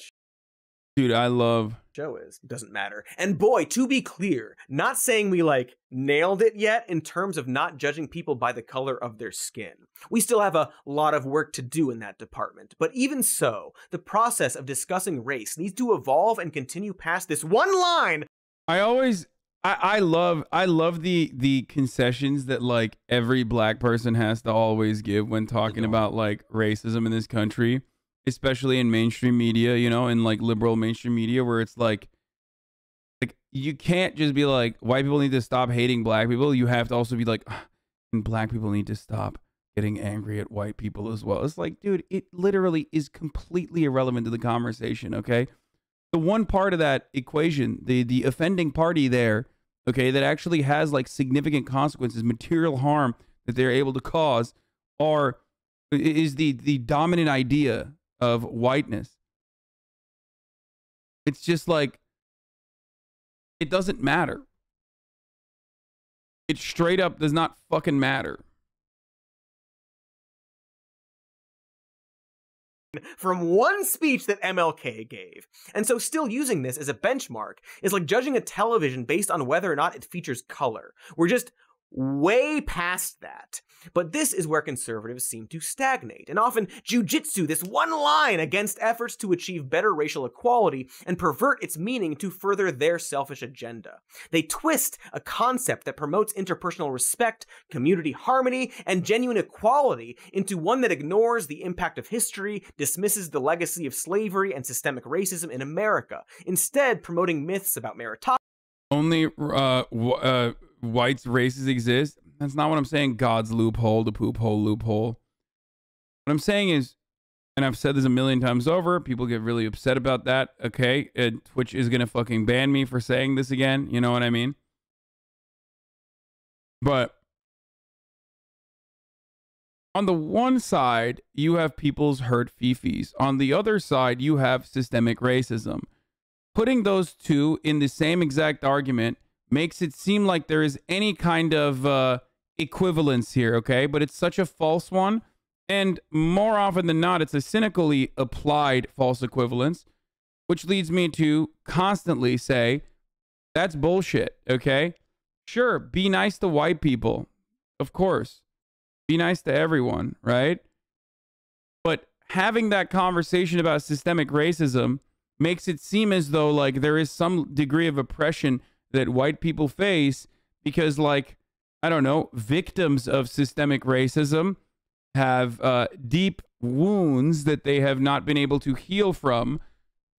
dude, I love show is. Doesn't matter. And boy, to be clear, not saying we like nailed it yet in terms of not judging people by the color of their skin. We still have a lot of work to do in that department. But even so, the process of discussing race needs to evolve and continue past this one line. I love the concessions that like every black person has to always give when talking about like racism in this country, especially in mainstream media, you know, in like liberal mainstream media, where it's like you can't just be like, white people need to stop hating black people. You have to also be like, and black people need to stop getting angry at white people as well. It's like, dude, it literally is completely irrelevant to the conversation. Okay. The one part of that equation, the offending party there, okay, that actually has like significant consequences, material harm that they're able to cause, is the dominant idea of whiteness. It's just like, it doesn't matter. It straight up does not fucking matter. From one speech that MLK gave. And so still using this as a benchmark is like judging a television based on whether or not it features color. We're just way past that. But this is where conservatives seem to stagnate, and often jujitsu this one line against efforts to achieve better racial equality and pervert its meaning to further their selfish agenda. They twist a concept that promotes interpersonal respect, community harmony, and genuine equality into one that ignores the impact of history, dismisses the legacy of slavery and systemic racism in America, instead promoting myths about meritocracy. Only whites races exist. That's not what I'm saying. God's loophole, the poop hole loophole. What I'm saying is, and I've said this a million times over, people get really upset about that. Okay, Twitch is gonna fucking ban me for saying this again. You know what I mean? But on the one side, you have people's hurt fifis. On the other side, you have systemic racism. Putting those two in the same exact argument makes it seem like there is any kind of equivalence here, okay? But it's such a false one. And more often than not, it's a cynically applied false equivalence, which leads me to constantly say, that's bullshit, okay? Sure, be nice to white people. Of course. Be nice to everyone, right? But having that conversation about systemic racism makes it seem as though like there is some degree of oppression that white people face because, like, I don't know, victims of systemic racism have deep wounds that they have not been able to heal from,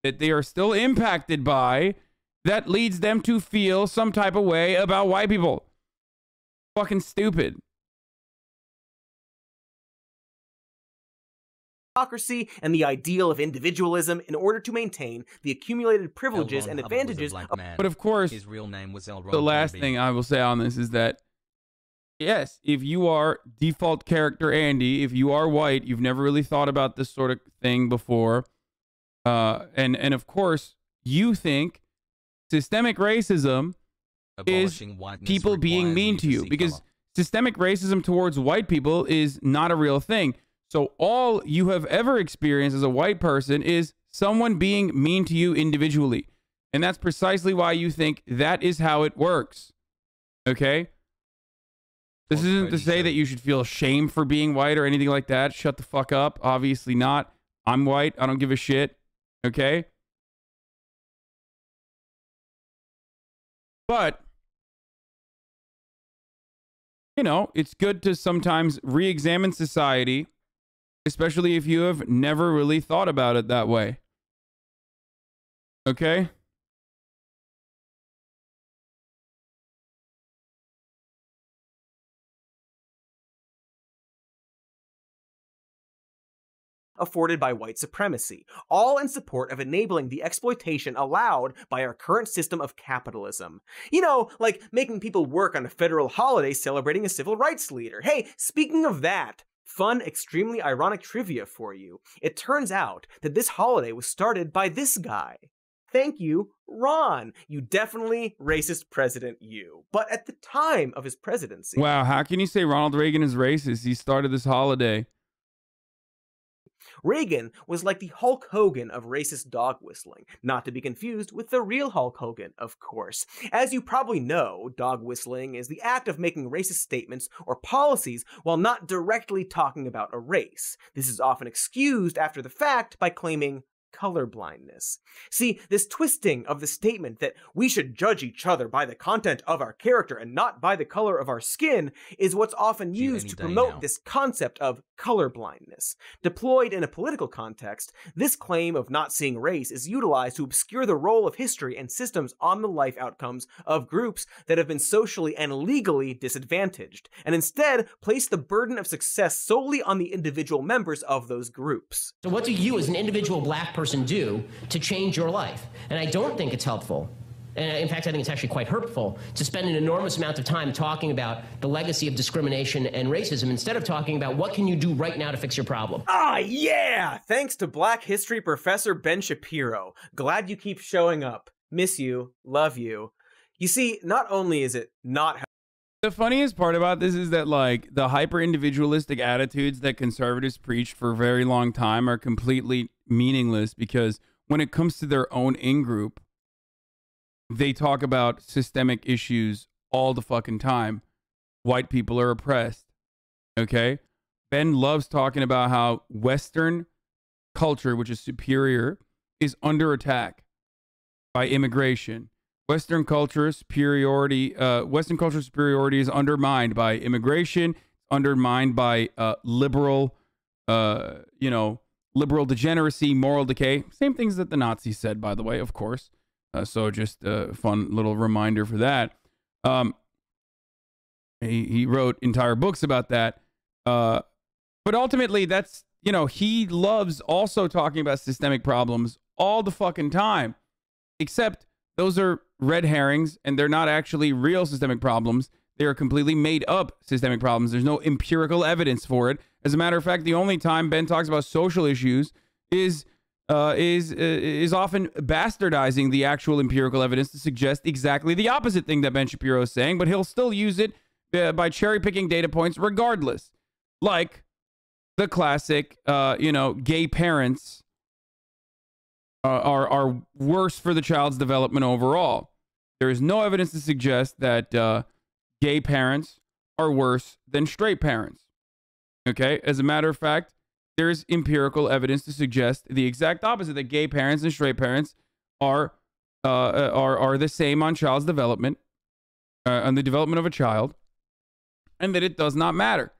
that they are still impacted by, that leads them to feel some type of way about white people. Fucking stupid. Democracy and the ideal of individualism in order to maintain the accumulated privileges and advantages of... But of course, his real name was L. the last thing I will say on this is that, yes, if you are default character Andy, if you are white, you've never really thought about this sort of thing before, and of course, you think systemic racism is people being mean to you, because systemic racism towards white people is not a real thing. So all you have ever experienced as a white person is someone being mean to you individually. And that's precisely why you think that is how it works. Okay? This isn't to say that you should feel shame for being white or anything like that. Shut the fuck up. Obviously not. I'm white. I don't give a shit. Okay? But, you know, it's good to sometimes re-examine society, especially if you have never really thought about it that way. Okay? afforded by white supremacy, all in support of enabling the exploitation allowed by our current system of capitalism. You know, like making people work on a federal holiday celebrating a civil rights leader. Hey, speaking of that, fun, extremely ironic trivia for you. It turns out that this holiday was started by this guy. Thank you, Ron. You definitely racist president, you. But at the time of his presidency... Wow, how can you say Ronald Reagan is racist? He started this holiday. Reagan was like the Hulk Hogan of racist dog whistling, not to be confused with the real Hulk Hogan, of course. As you probably know, dog whistling is the act of making racist statements or policies while not directly talking about a race. This is often excused after the fact by claiming colorblindness. See, this twisting of the statement that we should judge each other by the content of our character and not by the color of our skin is what's often used to promote this concept of colorblindness. Deployed in a political context, this claim of not seeing race is utilized to obscure the role of history and systems on the life outcomes of groups that have been socially and legally disadvantaged, and instead place the burden of success solely on the individual members of those groups. So what do you as an individual black person do to change your life? And I don't think it's helpful, and in fact I think it's actually quite hurtful, to spend an enormous amount of time talking about the legacy of discrimination and racism instead of talking about what can you do right now to fix your problem. Ah, yeah! Thanks to Black History Professor Ben Shapiro. Glad you keep showing up. Miss you. Love you. You see, not only is it not... The funniest part about this is that, like, the hyper-individualistic attitudes that conservatives preached for a very long time are completely meaningless, because when it comes to their own in-group, they talk about systemic issues all the fucking time. White people are oppressed. Okay? Ben loves talking about how Western culture, which is superior, is under attack by immigration. Western culture superiority is undermined by immigration, undermined by liberal degeneracy, moral decay. Same things that the Nazis said, by the way, of course. So just a fun little reminder for that. And He wrote entire books about that. But ultimately, that's, you know, he loves also talking about systemic problems all the fucking time. Except those are red herrings, and they're not actually real systemic problems. They are completely made up systemic problems. There's no empirical evidence for it. As a matter of fact, the only time Ben talks about social issues is often bastardizing the actual empirical evidence to suggest exactly the opposite thing that Ben Shapiro is saying, but he'll still use it by cherry picking data points regardless. Like the classic, you know, gay parents are worse for the child's development overall. There is no evidence to suggest that gay parents are worse than straight parents. Okay? As a matter of fact, there's empirical evidence to suggest the exact opposite, that gay parents and straight parents are the same on child's development, on the development of a child, and that it does not matter.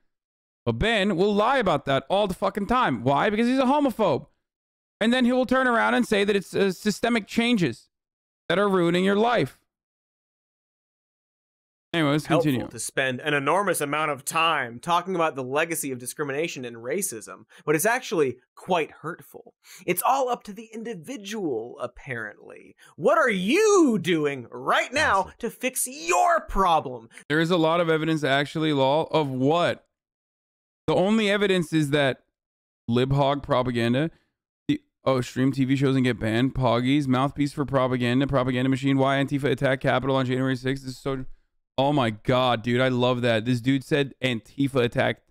But Ben will lie about that all the fucking time. Why? Because he's a homophobe. And then he will turn around and say that it's systemic changes that are ruining your life. Anyway, let's continue. Helpful to spend an enormous amount of time talking about the legacy of discrimination and racism, but it's actually quite hurtful. It's all up to the individual, apparently. What are you doing right now to fix your problem? There is a lot of evidence, actually, Law, of what? The only evidence is that lib-hog propaganda, stream TV shows and get banned, Poggies, mouthpiece for propaganda, propaganda machine, why Antifa attacked Capitol on January 6th. This is so... Oh my God, dude, I love that. This dude said Antifa attacked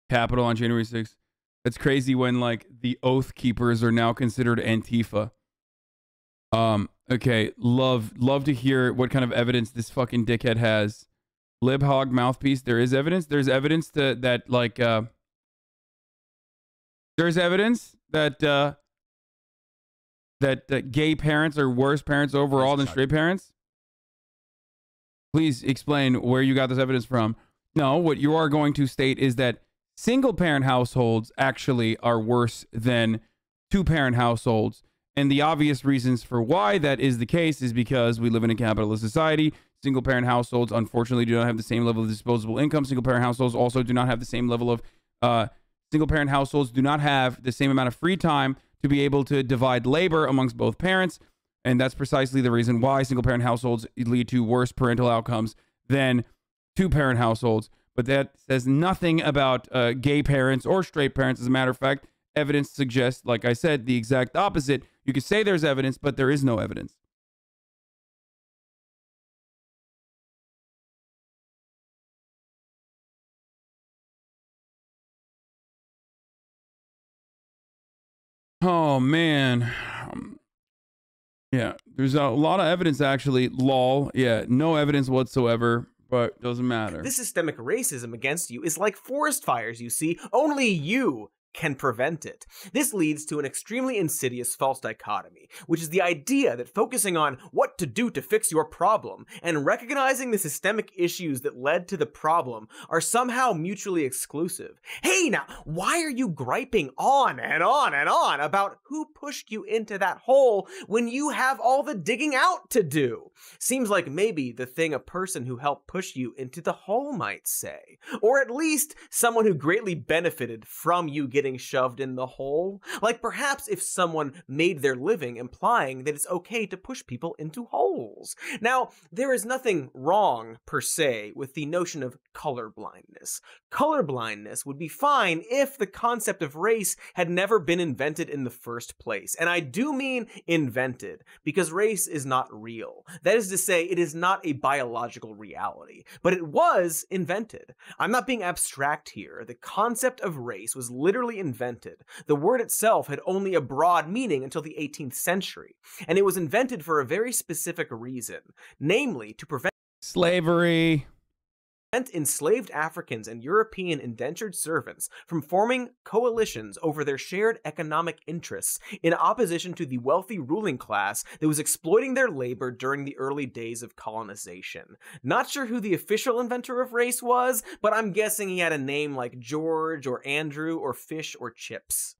Capitol on January 6th. That's crazy when, like, the Oath Keepers are now considered Antifa. Okay, love to hear what kind of evidence this fucking dickhead has. Lib-hog mouthpiece, there is evidence. There's evidence that there's evidence that gay parents are worse parents overall than straight parents. Please explain where you got this evidence from. No, what you are going to state is that single-parent households actually are worse than two-parent households. And the obvious reasons for why that is the case is because we live in a capitalist society. Single-parent households, unfortunately, do not have the same level of disposable income. Single-parent households also do not have the same level of... single-parent households do not have the same amount of free time to be able to divide labor amongst both parents. And that's precisely the reason why single-parent households lead to worse parental outcomes than two-parent households. But that says nothing about gay parents or straight parents. As a matter of fact, evidence suggests, like I said, the exact opposite. You could say there's evidence, but there is no evidence. Oh, man. Yeah, there's a lot of evidence, actually. Lol. Yeah, no evidence whatsoever, but doesn't matter. This systemic racism against you is like forest fires, you see. Only you can prevent it. This leads to an extremely insidious false dichotomy, which is the idea that focusing on what to do to fix your problem and recognizing the systemic issues that led to the problem are somehow mutually exclusive. Hey, now, why are you griping on and on and on about who pushed you into that hole when you have all the digging out to do? Seems like maybe the thing a person who helped push you into the hole might say, or at least someone who greatly benefited from you getting shoved in the hole. Like perhaps if someone made their living implying that it's okay to push people into holes. Now, there is nothing wrong per se with the notion of colorblindness. Colorblindness would be fine if the concept of race had never been invented in the first place. And I do mean invented, because race is not real. That is to say, it is not a biological reality, but it was invented. I'm not being abstract here. The concept of race was literally invented. The word itself had only a broad meaning until the 18th century, and it was invented for a very specific reason, namely to prevent slavery. Enslaved Africans and European indentured servants from forming coalitions over their shared economic interests in opposition to the wealthy ruling class that was exploiting their labor during the early days of colonization. Not sure who the official inventor of race was, but I'm guessing he had a name like George or Andrew or Fish or Chips.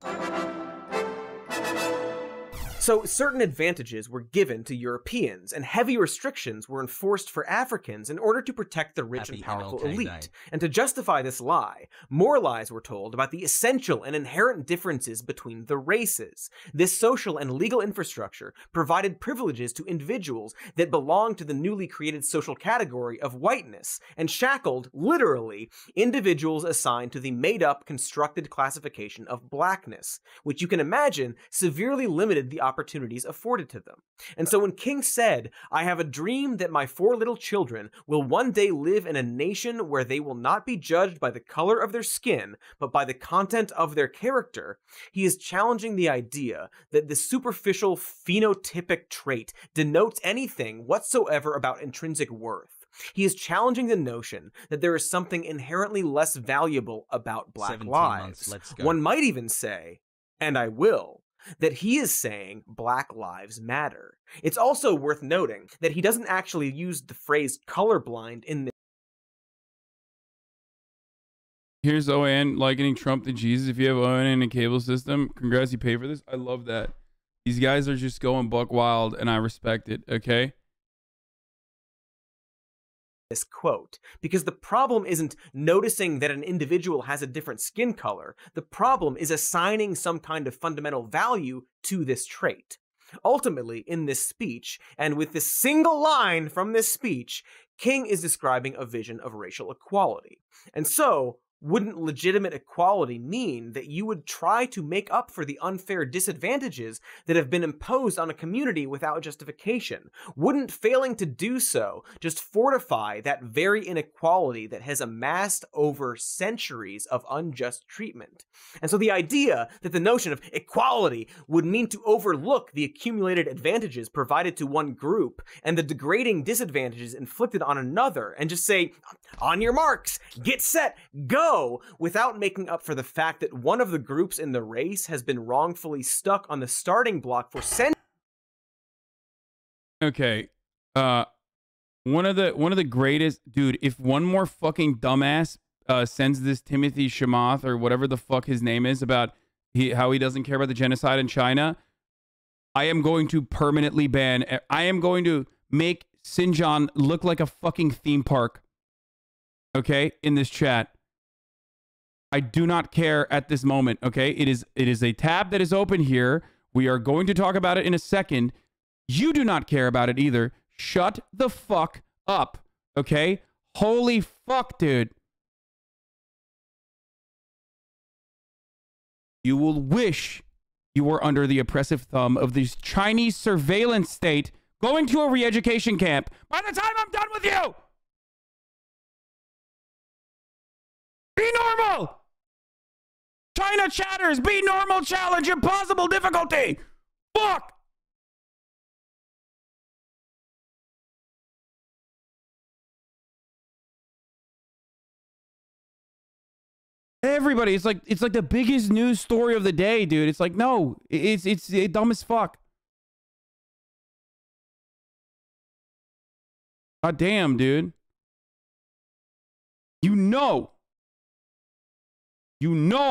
So certain advantages were given to Europeans, and heavy restrictions were enforced for Africans in order to protect the rich and powerful elite. And to justify this lie, more lies were told about the essential and inherent differences between the races. This social and legal infrastructure provided privileges to individuals that belonged to the newly created social category of whiteness, and shackled, literally, individuals assigned to the made-up, constructed classification of blackness, which you can imagine severely limited the opportunities afforded to them. And so when King said, "I have a dream that my 4 little children will one day live in a nation where they will not be judged by the color of their skin, but by the content of their character," he is challenging the idea that the superficial phenotypic trait denotes anything whatsoever about intrinsic worth. He is challenging the notion that there is something inherently less valuable about Black lives. One might even say, and I will, that he is saying Black lives matter. It's also worth noting that he doesn't actually use the phrase colorblind in this. Here's OAN likening Trump to Jesus. If you have OAN in a cable system, congrats, you pay for this. I love that. These guys are just going buck wild, and I respect it, okay? This quote, because the problem isn't noticing that an individual has a different skin color. The problem is assigning some kind of fundamental value to this trait. Ultimately, in this speech, and with this single line from this speech, King is describing a vision of racial equality. And so, wouldn't legitimate equality mean that you would try to make up for the unfair disadvantages that have been imposed on a community without justification? Wouldn't failing to do so just fortify that very inequality that has amassed over centuries of unjust treatment? And so the idea that the notion of equality would mean to overlook the accumulated advantages provided to one group and the degrading disadvantages inflicted on another, and just say, on your marks, get set, go, without making up for the fact that one of the groups in the race has been wrongfully stuck on the starting block for centuries. Okay. One of the greatest, dude, if one more fucking dumbass sends this Timothy Chamath or whatever the fuck his name is about how he doesn't care about the genocide in China, I am going to permanently ban. I am going to make Xinjiang look like a fucking theme park. Okay, in this chat. I do not care at this moment, okay? It is a tab that is open here. We are going to talk about it in a second. You do not care about it either. Shut the fuck up, okay? Holy fuck, dude. You will wish you were under the oppressive thumb of this Chinese surveillance state going to a re-education camp by the time I'm done with you. Be normal. China chatters. Be normal challenge. Impossible difficulty. Fuck. Everybody, it's like the biggest news story of the day, dude. It's like, no, it's dumb as fuck. God damn, dude. You know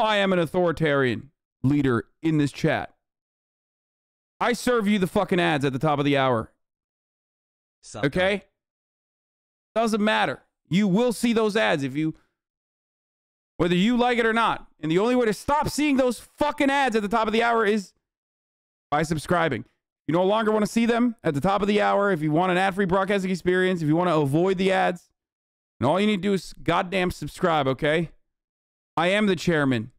I am an authoritarian leader in this chat. I serve you the fucking ads at the top of the hour. Okay? Doesn't matter. You will see those ads whether you like it or not. And the only way to stop seeing those fucking ads at the top of the hour is by subscribing. You no longer want to see them at the top of the hour. If you want an ad-free broadcasting experience, if you want to avoid the ads, and all you need to do is goddamn subscribe, okay? I am the chairman.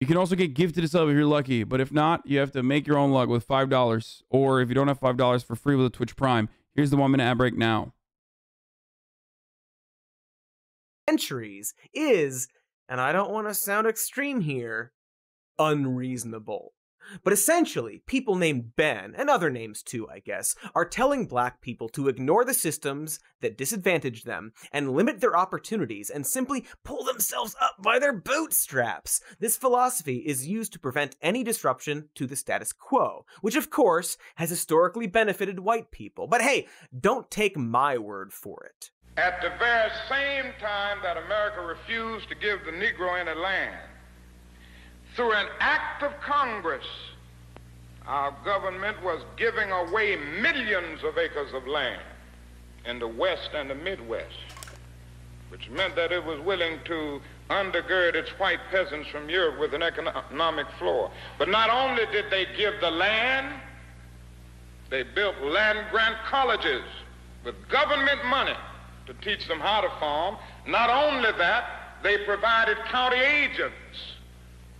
You can also get gifted a sub if you're lucky, but if not, you have to make your own luck with $5. Or if you don't have $5, for free with a Twitch Prime. Here's the 1 minute ad break now. Centuries is, and I don't want to sound extreme here, unreasonable. But essentially, people named Ben, and other names too, I guess, are telling black people to ignore the systems that disadvantage them and limit their opportunities and simply pull themselves up by their bootstraps. This philosophy is used to prevent any disruption to the status quo, which of course has historically benefited white people. But hey, don't take my word for it. At the very same time that America refused to give the Negro any land, through an act of Congress, our government was giving away millions of acres of land in the West and the Midwest, which meant that it was willing to undergird its white peasants from Europe with an economic floor. But not only did they give the land, they built land-grant colleges with government money to teach them how to farm. Not only that, they provided county agents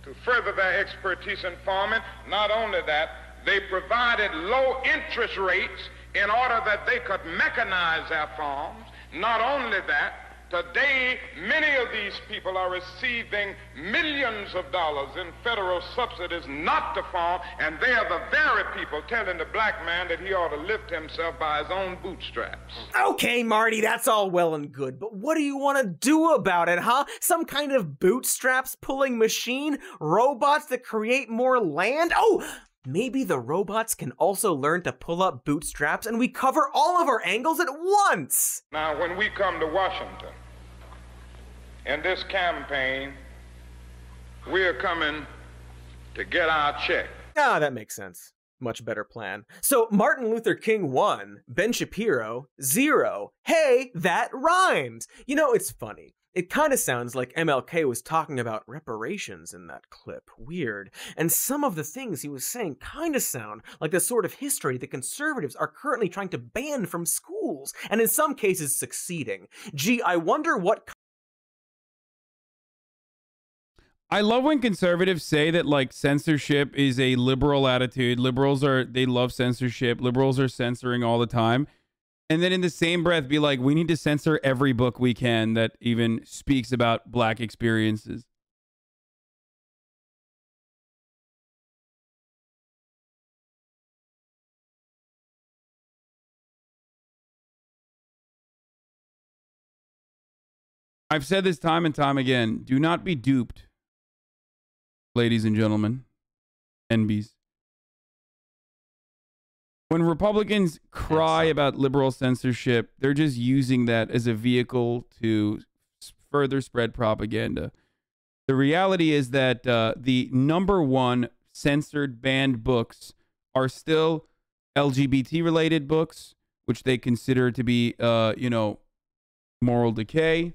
to further their expertise in farming. Not only that, they provided low interest rates in order that they could mechanize their farms. Not only that, today many of these people are receiving millions of dollars in federal subsidies not to farm, and they are the very people telling the black man that he ought to lift himself by his own bootstraps. Okay, Marty, that's all well and good, but what do you want to do about it, huh? Some kind of bootstraps pulling machine? Robots that create more land? Oh! Maybe the robots can also learn to pull up bootstraps and we cover all of our angles at once! Now, when we come to Washington, in this campaign, we're coming to get our check. Ah, that makes sense. Much better plan. So, Martin Luther King 1, Ben Shapiro 0. Hey, that rhymes! You know, it's funny. It kind of sounds like MLK was talking about reparations in that clip. Weird. And some of the things he was saying kind of sound like the sort of history that conservatives are currently trying to ban from schools, and in some cases succeeding. Gee, I wonder what... I love when conservatives say that, like, censorship is a liberal attitude. They love censorship. Liberals are censoring all the time. And then in the same breath be like, we need to censor every book we can that even speaks about black experiences. I've said this time and time again. Do not be duped, ladies and gentlemen, NBs. When Republicans cry about liberal censorship, they're just using that as a vehicle to further spread propaganda. The reality is that the #1 censored banned books are still LGBT-related books, which they consider to be, you know, moral decay.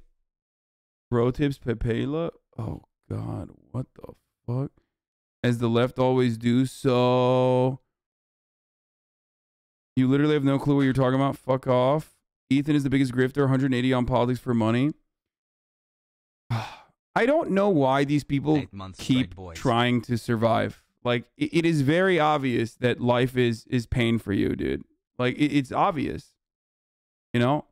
Bro tips, Pepela. Oh, God, what the fuck? As the left always do, so... You literally have no clue what you're talking about. Fuck off. Ethan is the biggest grifter. 180 on politics for money. I don't know why these people keep trying to survive. Like, it is very obvious that life is pain for you, dude. Like, it's obvious. You know?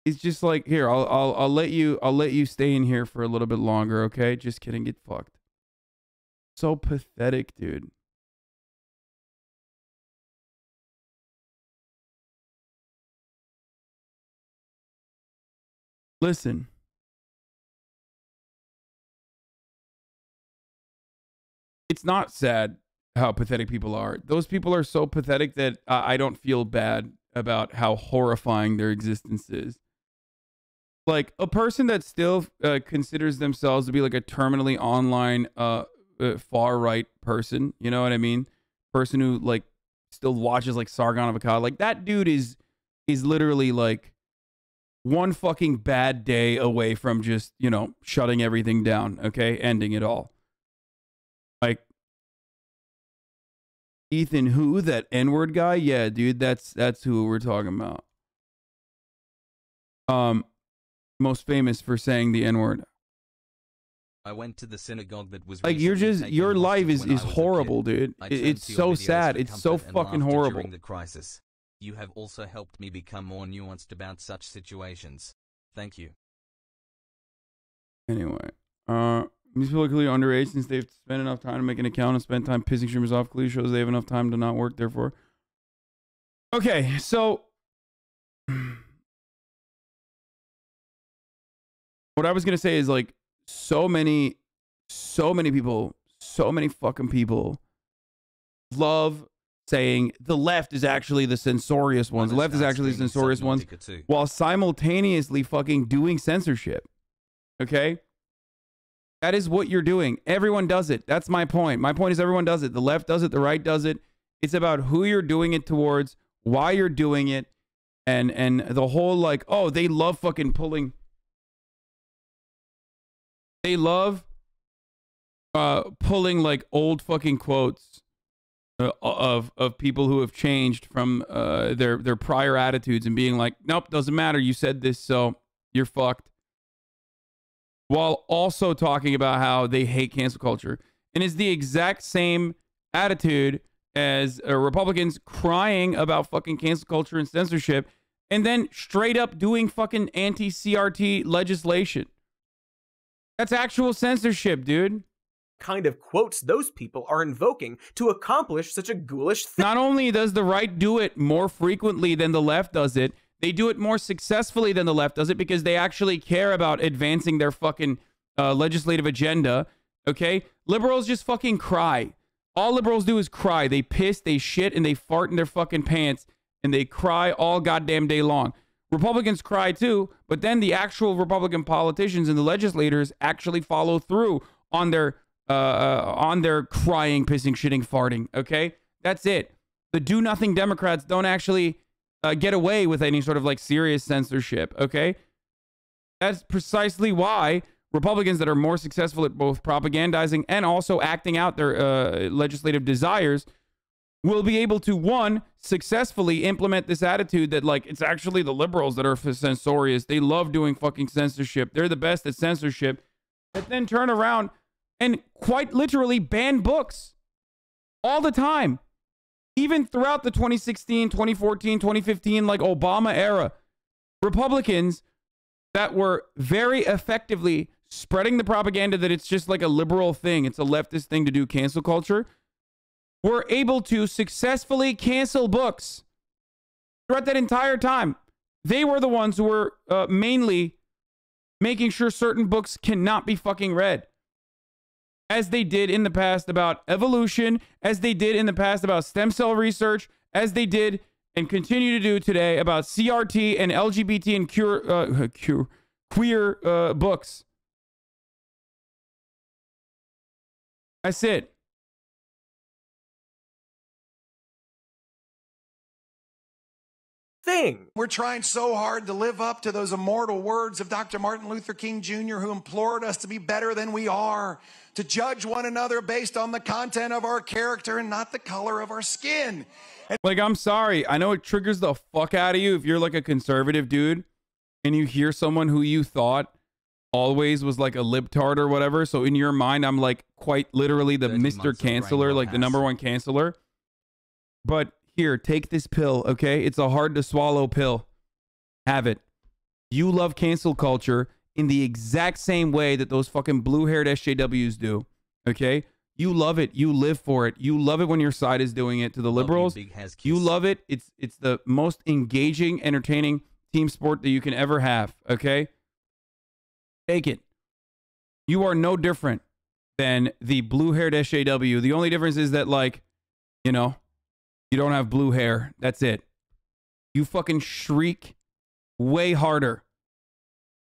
It's just like, here, I'll let you stay in here for a little bit longer, okay? Just kidding. Get fucked. So pathetic, dude. Listen. It's not sad how pathetic people are. Those people are so pathetic that I don't feel bad about how horrifying their existence is. Like, a person that still considers themselves to be like a terminally online far-right person, you know what I mean? Person who, like, still watches, like, Sargon of Akkad. Like, that dude is literally, like, one fucking bad day away from just, you know, shutting everything down, okay? Ending it all. Like, Ethan, who? That N-word guy? Yeah, dude, that's who we're talking about. Most famous for saying the N-word. I went to the synagogue that was like, you're just, your life is horrible, dude. It's so sad. It's so fucking horrible. During the crisis. You have also helped me become more nuanced about such situations. Thank you. Anyway, these people are clearly underage since they've spent enough time to make an account and spent time pissing streamers off. Clearly shows they have enough time to not work, therefore. Okay, so what I was gonna say is, like, so many people, so many fucking people love saying the left is actually the censorious ones. The left is actually the censorious ones, while simultaneously fucking doing censorship. Okay? That is what you're doing. Everyone does it. That's my point. My point is everyone does it. The left does it. The right does it. It's about who you're doing it towards, why you're doing it, and the whole like, oh, they love fucking pulling. They love pulling like old fucking quotes of people who have changed from their prior attitudes and being like, nope, doesn't matter. You said this, so you're fucked. While also talking about how they hate cancel culture. And it's the exact same attitude as Republicans crying about fucking cancel culture and censorship and then straight up doing fucking anti-CRT legislation. That's actual censorship, dude. Kind of quotes those people are invoking to accomplish such a ghoulish thing. Not only does the right do it more frequently than the left does it, they do it more successfully than the left does it because they actually care about advancing their fucking legislative agenda, okay? Liberals just fucking cry. All liberals do is cry. They piss, they shit, and they fart in their fucking pants, and they cry all goddamn day long. Republicans cry too, but then the actual Republican politicians and the legislators actually follow through on their crying, pissing, shitting, farting, okay? That's it. The do-nothing Democrats don't actually get away with any sort of like serious censorship, okay? That's precisely why Republicans that are more successful at both propagandizing and also acting out their legislative desires will be able to, one, successfully implement this attitude that like it's actually the liberals that are censorious. They love doing fucking censorship. They're the best at censorship. But then turn around and quite literally ban books all the time. Even throughout the 2016, 2014, 2015, like Obama era, Republicans that were very effectively spreading the propaganda that it's just like a liberal thing, it's a leftist thing to do cancel culture, were able to successfully cancel books throughout that entire time. They were the ones who were mainly making sure certain books cannot be fucking read. As they did in the past about evolution, as they did in the past about stem cell research, as they did and continue to do today about CRT and LGBT and queer books. That's it. Thing. We're trying so hard to live up to those immortal words of Dr. Martin Luther King Jr., who implored us to be better than we are, to judge one another based on the content of our character and not the color of our skin. Like, I'm sorry. I know it triggers the fuck out of you if you're like a conservative dude and you hear someone who you thought always was like a libtard or whatever. So in your mind, I'm like quite literally the Mr. Canceller, like the #1 canceller. But here, take this pill, okay? It's a hard to swallow pill. Have it. You love cancel culture in the exact same way that those fucking blue-haired SJWs do, okay? You love it. You live for it. You love it when your side is doing it to the liberals. You love it. It's the most engaging, entertaining team sport that you can ever have, okay? Take it. You are no different than the blue-haired SJW. The only difference is that, like, you know, you don't have blue hair. That's it. You fucking shriek way harder.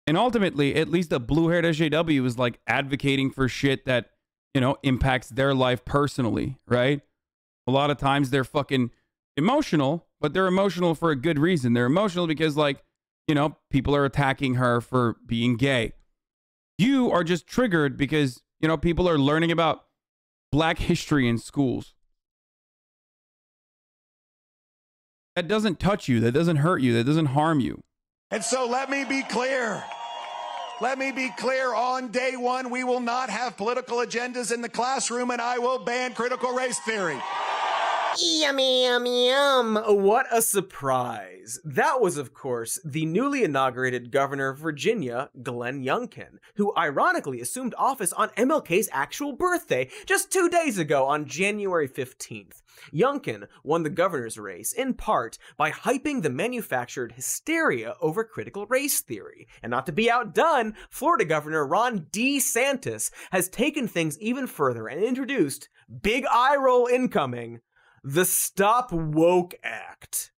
And ultimately, at least a blue-haired SJW is like advocating for shit that, you know, impacts their life personally, right? A lot of times they're fucking emotional, but they're emotional for a good reason. They're emotional because, like, you know, people are attacking her for being gay. You are just triggered because, you know, people are learning about black history in schools. That doesn't touch you. That doesn't hurt you. That doesn't harm you. And so let me be clear. Let me be clear. On day one, we will not have political agendas in the classroom, and I will ban critical race theory. Yummy, yummy, yum. What a surprise. That was, of course, the newly inaugurated governor of Virginia, Glenn Youngkin, who ironically assumed office on MLK's actual birthday just 2 days ago on January 15th. Youngkin won the governor's race in part by hyping the manufactured hysteria over critical race theory. And not to be outdone, Florida Governor Ron DeSantis has taken things even further and introduced, big eye roll incoming, The Stop Woke Act,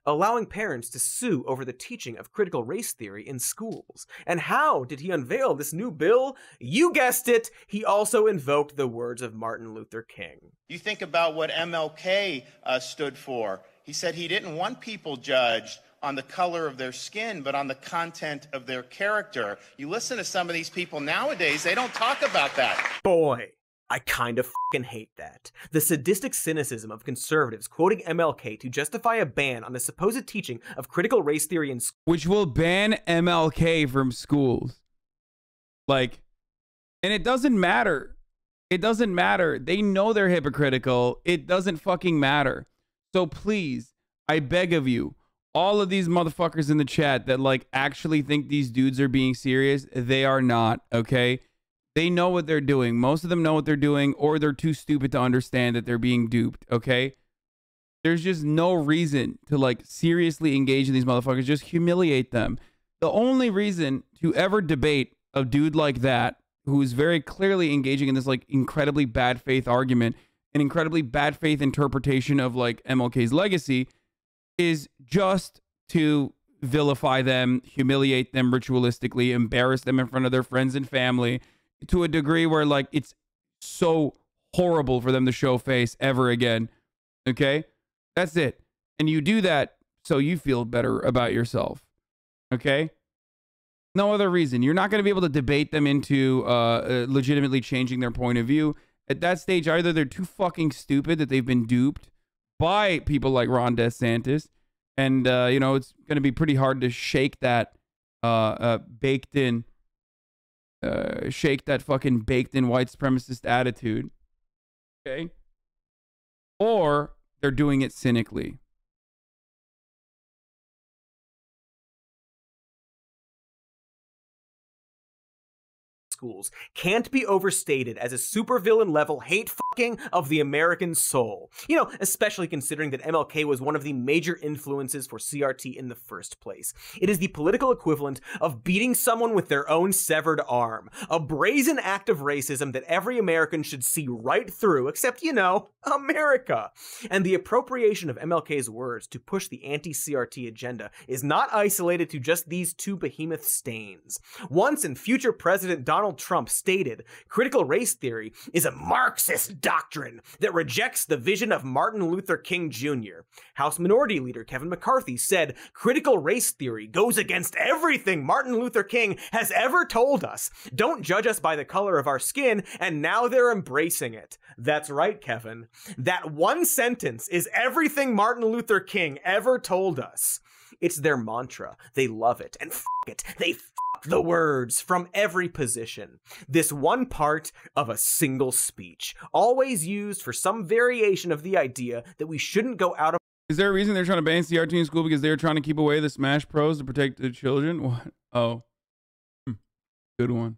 allowing parents to sue over the teaching of critical race theory in schools. And how did he unveil this new bill? You guessed it, he also invoked the words of Martin Luther King. You think about what MLK stood for. He said he didn't want people judged on the color of their skin, but on the content of their character. You listen to some of these people nowadays, they don't talk about that. Boy, I kind of fucking hate that. The sadistic cynicism of conservatives quoting MLK to justify a ban on the supposed teaching of critical race theory in schools. Which will ban MLK from schools. Like, and it doesn't matter. It doesn't matter. They know they're hypocritical. It doesn't fucking matter. So please, I beg of you, all of these motherfuckers in the chat that like actually think these dudes are being serious, they are not, okay? They know what they're doing. Most of them know what they're doing, or they're too stupid to understand that they're being duped, okay? There's just no reason to, like, seriously engage in these motherfuckers. Just humiliate them. The only reason to ever debate a dude like that, who is very clearly engaging in this, like, incredibly bad faith argument, an incredibly bad faith interpretation of, like, MLK's legacy, is just to vilify them, humiliate them ritualistically, embarrass them in front of their friends and family, to a degree where, like, it's so horrible for them to show face ever again. Okay? That's it. And you do that so you feel better about yourself. Okay? No other reason. You're not going to be able to debate them into legitimately changing their point of view. At that stage, either they're too fucking stupid that they've been duped by people like Ron DeSantis, and, you know, it's going to be pretty hard to shake that fucking baked in white supremacist attitude. Okay? Or they're doing it cynically. Schools can't be overstated as a supervillain level hate fucking of the American soul. You know, especially considering that MLK was one of the major influences for CRT in the first place. It is the political equivalent of beating someone with their own severed arm. A brazen act of racism that every American should see right through, except, you know, America. And the appropriation of MLK's words to push the anti-CRT agenda is not isolated to just these two behemoth stains. Once and future President Donald Trump stated, critical race theory is a Marxist doctrine that rejects the vision of Martin Luther King Jr. House Minority Leader Kevin McCarthy said, critical race theory goes against everything Martin Luther King has ever told us. Don't judge us by the color of our skin, and now they're embracing it. That's right, Kevin. That one sentence is everything Martin Luther King ever told us. It's their mantra. They love it. And f*** it. They f*** the words from every position. This one part of a single speech, always used for some variation of the idea that we shouldn't go out of... Is there a reason they're trying to ban CRT in school because they're trying to keep away the Smash Pros to protect the children? What? Oh. Good one.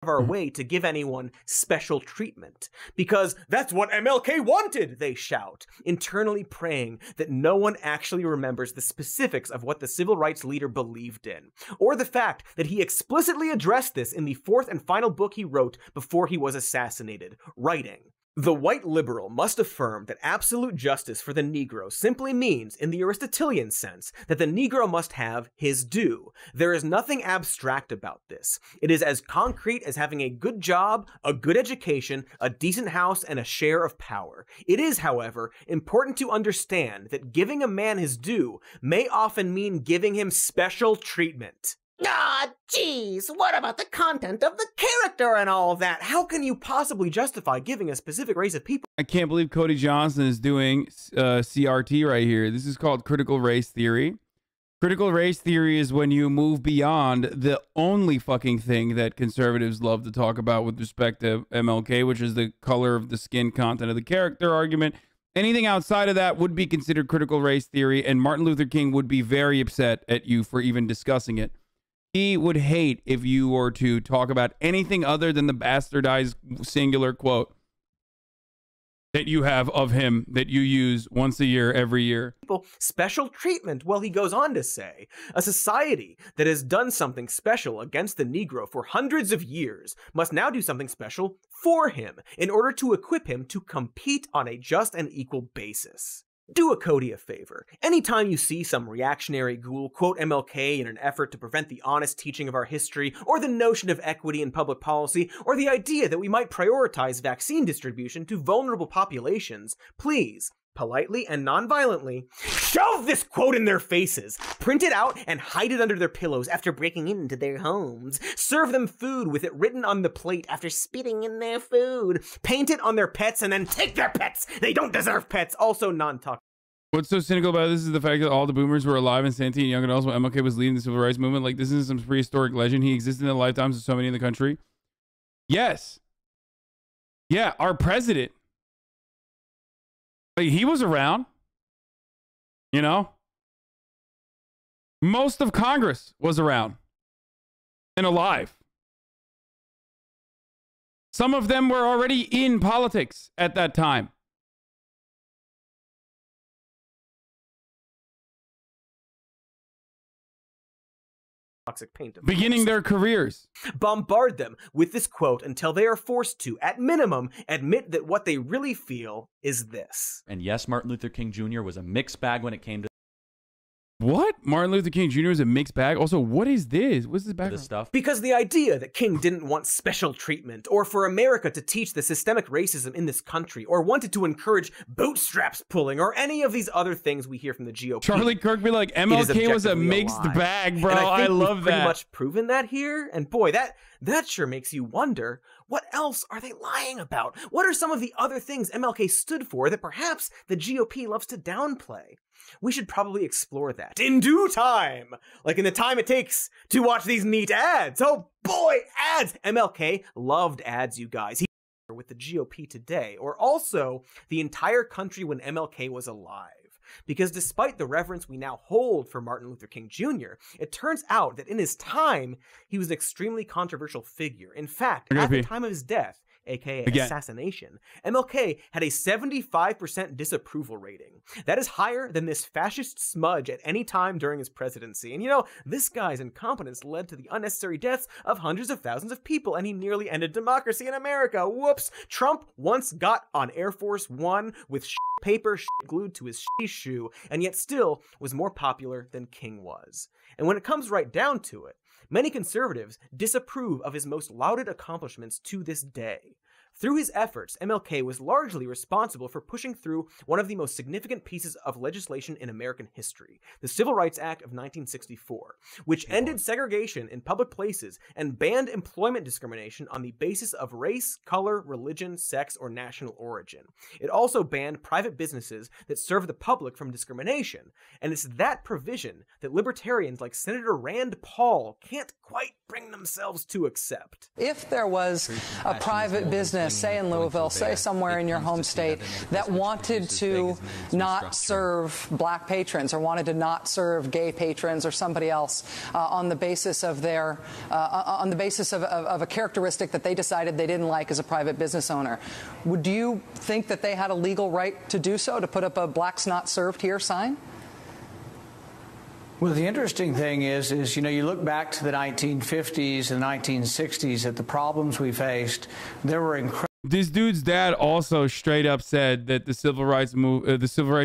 Our way to give anyone special treatment, because that's what MLK wanted, they shout, internally praying that no one actually remembers the specifics of what the civil rights leader believed in, or the fact that he explicitly addressed this in the fourth and final book he wrote before he was assassinated, writing, "The white liberal must affirm that absolute justice for the Negro simply means, in the Aristotelian sense, that the Negro must have his due. There is nothing abstract about this. It is as concrete as having a good job, a good education, a decent house, and a share of power. It is, however, important to understand that giving a man his due may often mean giving him special treatment." Ah, geez, what about the content of the character and all of that? How can you possibly justify giving a specific race of people? I can't believe Cody Johnson is doing CRT right here. This is called critical race theory. Critical race theory is when you move beyond the only fucking thing that conservatives love to talk about with respect to MLK, which is the color of the skin, content of the character argument. Anything outside of that would be considered critical race theory, and Martin Luther King would be very upset at you for even discussing it. He would hate if you were to talk about anything other than the bastardized singular quote. that you have of him that you use once a year, every year. Special treatment. Well, he goes on to say, a society that has done something special against the Negro for hundreds of years must now do something special for him in order to equip him to compete on a just and equal basis. Do a Cody a favor. Anytime you see some reactionary ghoul quote MLK in an effort to prevent the honest teaching of our history, or the notion of equity in public policy, or the idea that we might prioritize vaccine distribution to vulnerable populations, please, politely and non-violently, shove this quote in their faces, print it out and hide it under their pillows after breaking into their homes, serve them food with it written on the plate after spitting in their food, paint it on their pets and then take their pets! They don't deserve pets! Also non-toxic. What's so cynical about this is the fact that all the boomers were alive and sentient young adults when MLK was leading the civil rights movement. Like, this isn't some prehistoric legend. He existed in the lifetimes of so many in the country. Yes. Yeah, our president. Like, he was around. You know? Most of Congress was around and alive. Some of them were already in politics at that time. Toxic paint. Beginning their careers. Bombard them with this quote until they are forced to, at minimum, admit that what they really feel is this. And yes, Martin Luther King Jr. was a mixed bag when it came to What? Martin Luther King Jr. is a mixed bag? Also, what is this? What's this background? this stuff. Because the idea that King didn't want special treatment, or for America to teach the systemic racism in this country, or wanted to encourage bootstraps pulling, or any of these other things we hear from the GOP. Charlie Kirk be like, MLK was a mixed bag, bro. And I think love we've pretty that. much proven that here. And boy, that sure makes you wonder, what else are they lying about? What are some of the other things MLK stood for that perhaps the GOP loves to downplay? We should probably explore that in due time, like in the time it takes to watch these neat ads. Oh boy, ads! MLK loved ads, you guys. He with the GOP today, or also the entire country when MLK was alive. Because despite the reverence we now hold for Martin Luther King Jr., it turns out that in his time, he was an extremely controversial figure. In fact, at the time of his death, aka assassination, MLK had a 75% disapproval rating. That is higher than this fascist smudge at any time during his presidency. And you know, this guy's incompetence led to the unnecessary deaths of hundreds of thousands of people, and he nearly ended democracy in America. Whoops! Trump once got on Air Force One with paper glued to his shoe, and yet still was more popular than King was. And when it comes right down to it, many conservatives disapprove of his most lauded accomplishments to this day. Through his efforts, MLK was largely responsible for pushing through one of the most significant pieces of legislation in American history, the Civil Rights Act of 1964, which ended segregation in public places and banned employment discrimination on the basis of race, color, religion, sex, or national origin. It also banned private businesses that serve the public from discrimination, and it's that provision that libertarians like Senator Rand Paul can't quite bring themselves to accept. If there was a private business, say in Louisville, say somewhere in your home state, that wanted to not serve black patrons or wanted to not serve gay patrons or somebody else on the basis of their on the basis of a characteristic that they decided they didn't like as a private business owner, would you think that they had a legal right to do so, to put up a "Blacks Not Served Here" sign? Well, the interesting thing is, you know, you look back to the 1950s and 1960s at the problems we faced. There were incredible. This dude's dad also straight up said that the Civil Rights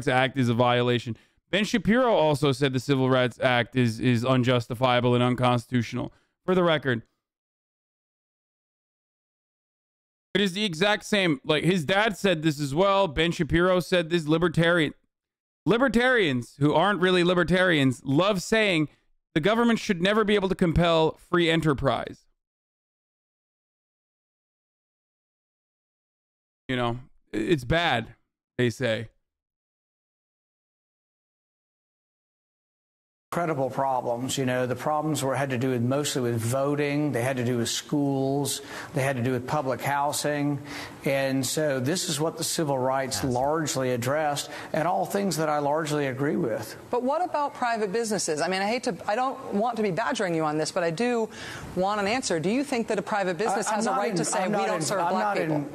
Act is a violation. Ben Shapiro also said the Civil Rights Act is unjustifiable and unconstitutional. For the record, it is the exact same. Like, his dad said this as well. Ben Shapiro said this. Libertarians who aren't really libertarians love saying the government should never be able to compel free enterprise. You know, it's bad, they say. Incredible problems. You know, the problems had to do mostly with voting. They had to do with schools. They had to do with public housing. And so this is what the civil rights largely addressed, and all things that I largely agree with. But what about private businesses? I mean, I don't want to be badgering you on this, but I do want an answer. Do you think that a private business has a right to say we don't serve black people?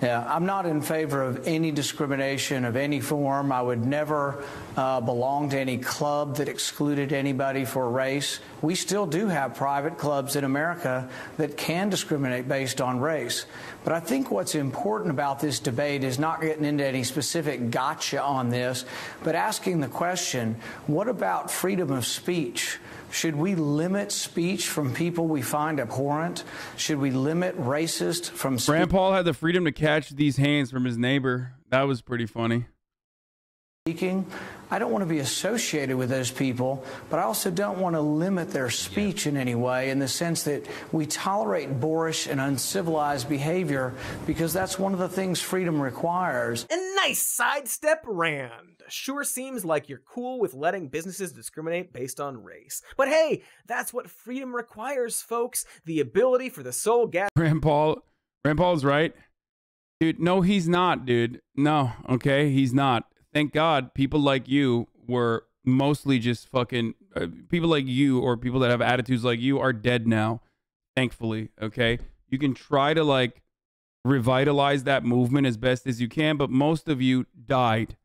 Yeah, I'm not in favor of any discrimination of any form. I would never belong to any club that excluded anybody for race. We still do have private clubs in America that can discriminate based on race. But I think what's important about this debate is not getting into any specific gotcha on this, but asking the question, what about freedom of speech? Should we limit speech from people we find abhorrent? Should we limit racist from speech? Rand Paul had the freedom to catch these hands from his neighbor. That was pretty funny. Speaking. I don't want to be associated with those people, but I also don't want to limit their speech in any way in the sense that we tolerate boorish and uncivilized behavior because that's one of the things freedom requires. And nice sidestep, Rand. Sure seems like you're cool with letting businesses discriminate based on race. But hey, that's what freedom requires, folks. The ability for the soul gas. Rand Paul's right. Dude, no, he's not, dude. No, okay, he's not. Thank God people like you were mostly just fucking people like you or people that have attitudes like you are dead now. Thankfully, okay? You can try to like revitalize that movement as best as you can, but most of you died.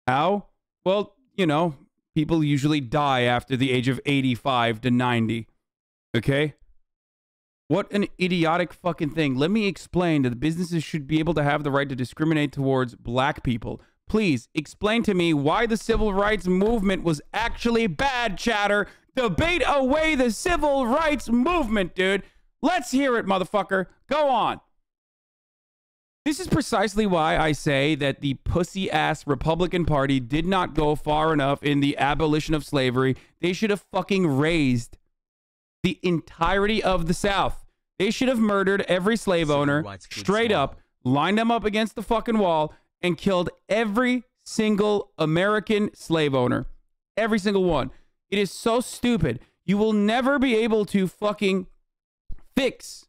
How? Well, you know, people usually die after the age of 85 to 90. Okay? What an idiotic fucking thing. Let me explain that the businesses should be able to have the right to discriminate towards black people. Please explain to me why the civil rights movement was actually bad, chatter. Debate away the civil rights movement, dude. Let's hear it, motherfucker. Go on. This is precisely why I say that the pussy-ass Republican Party did not go far enough in the abolition of slavery. They should have fucking razed the entirety of the South. They should have murdered every slave owner, straight up, lined them up against the fucking wall, and killed every single American slave owner. Every single one. It is so stupid. You will never be able to fucking fix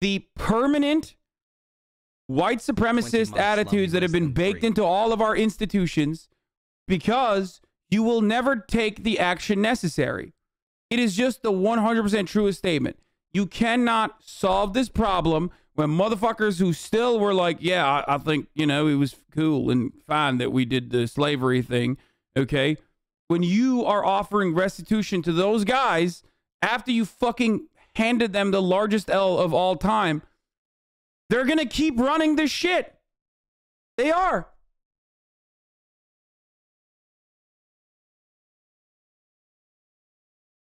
the permanent white supremacist attitudes that have been baked into all of our institutions because you will never take the action necessary. It is just the 100% truest statement. You cannot solve this problem when motherfuckers who still were like, yeah, I think, you know, it was cool and fine that we did the slavery thing, okay? When you are offering restitution to those guys after you fucking handed them the largest L of all time, they're going to keep running this shit. They are.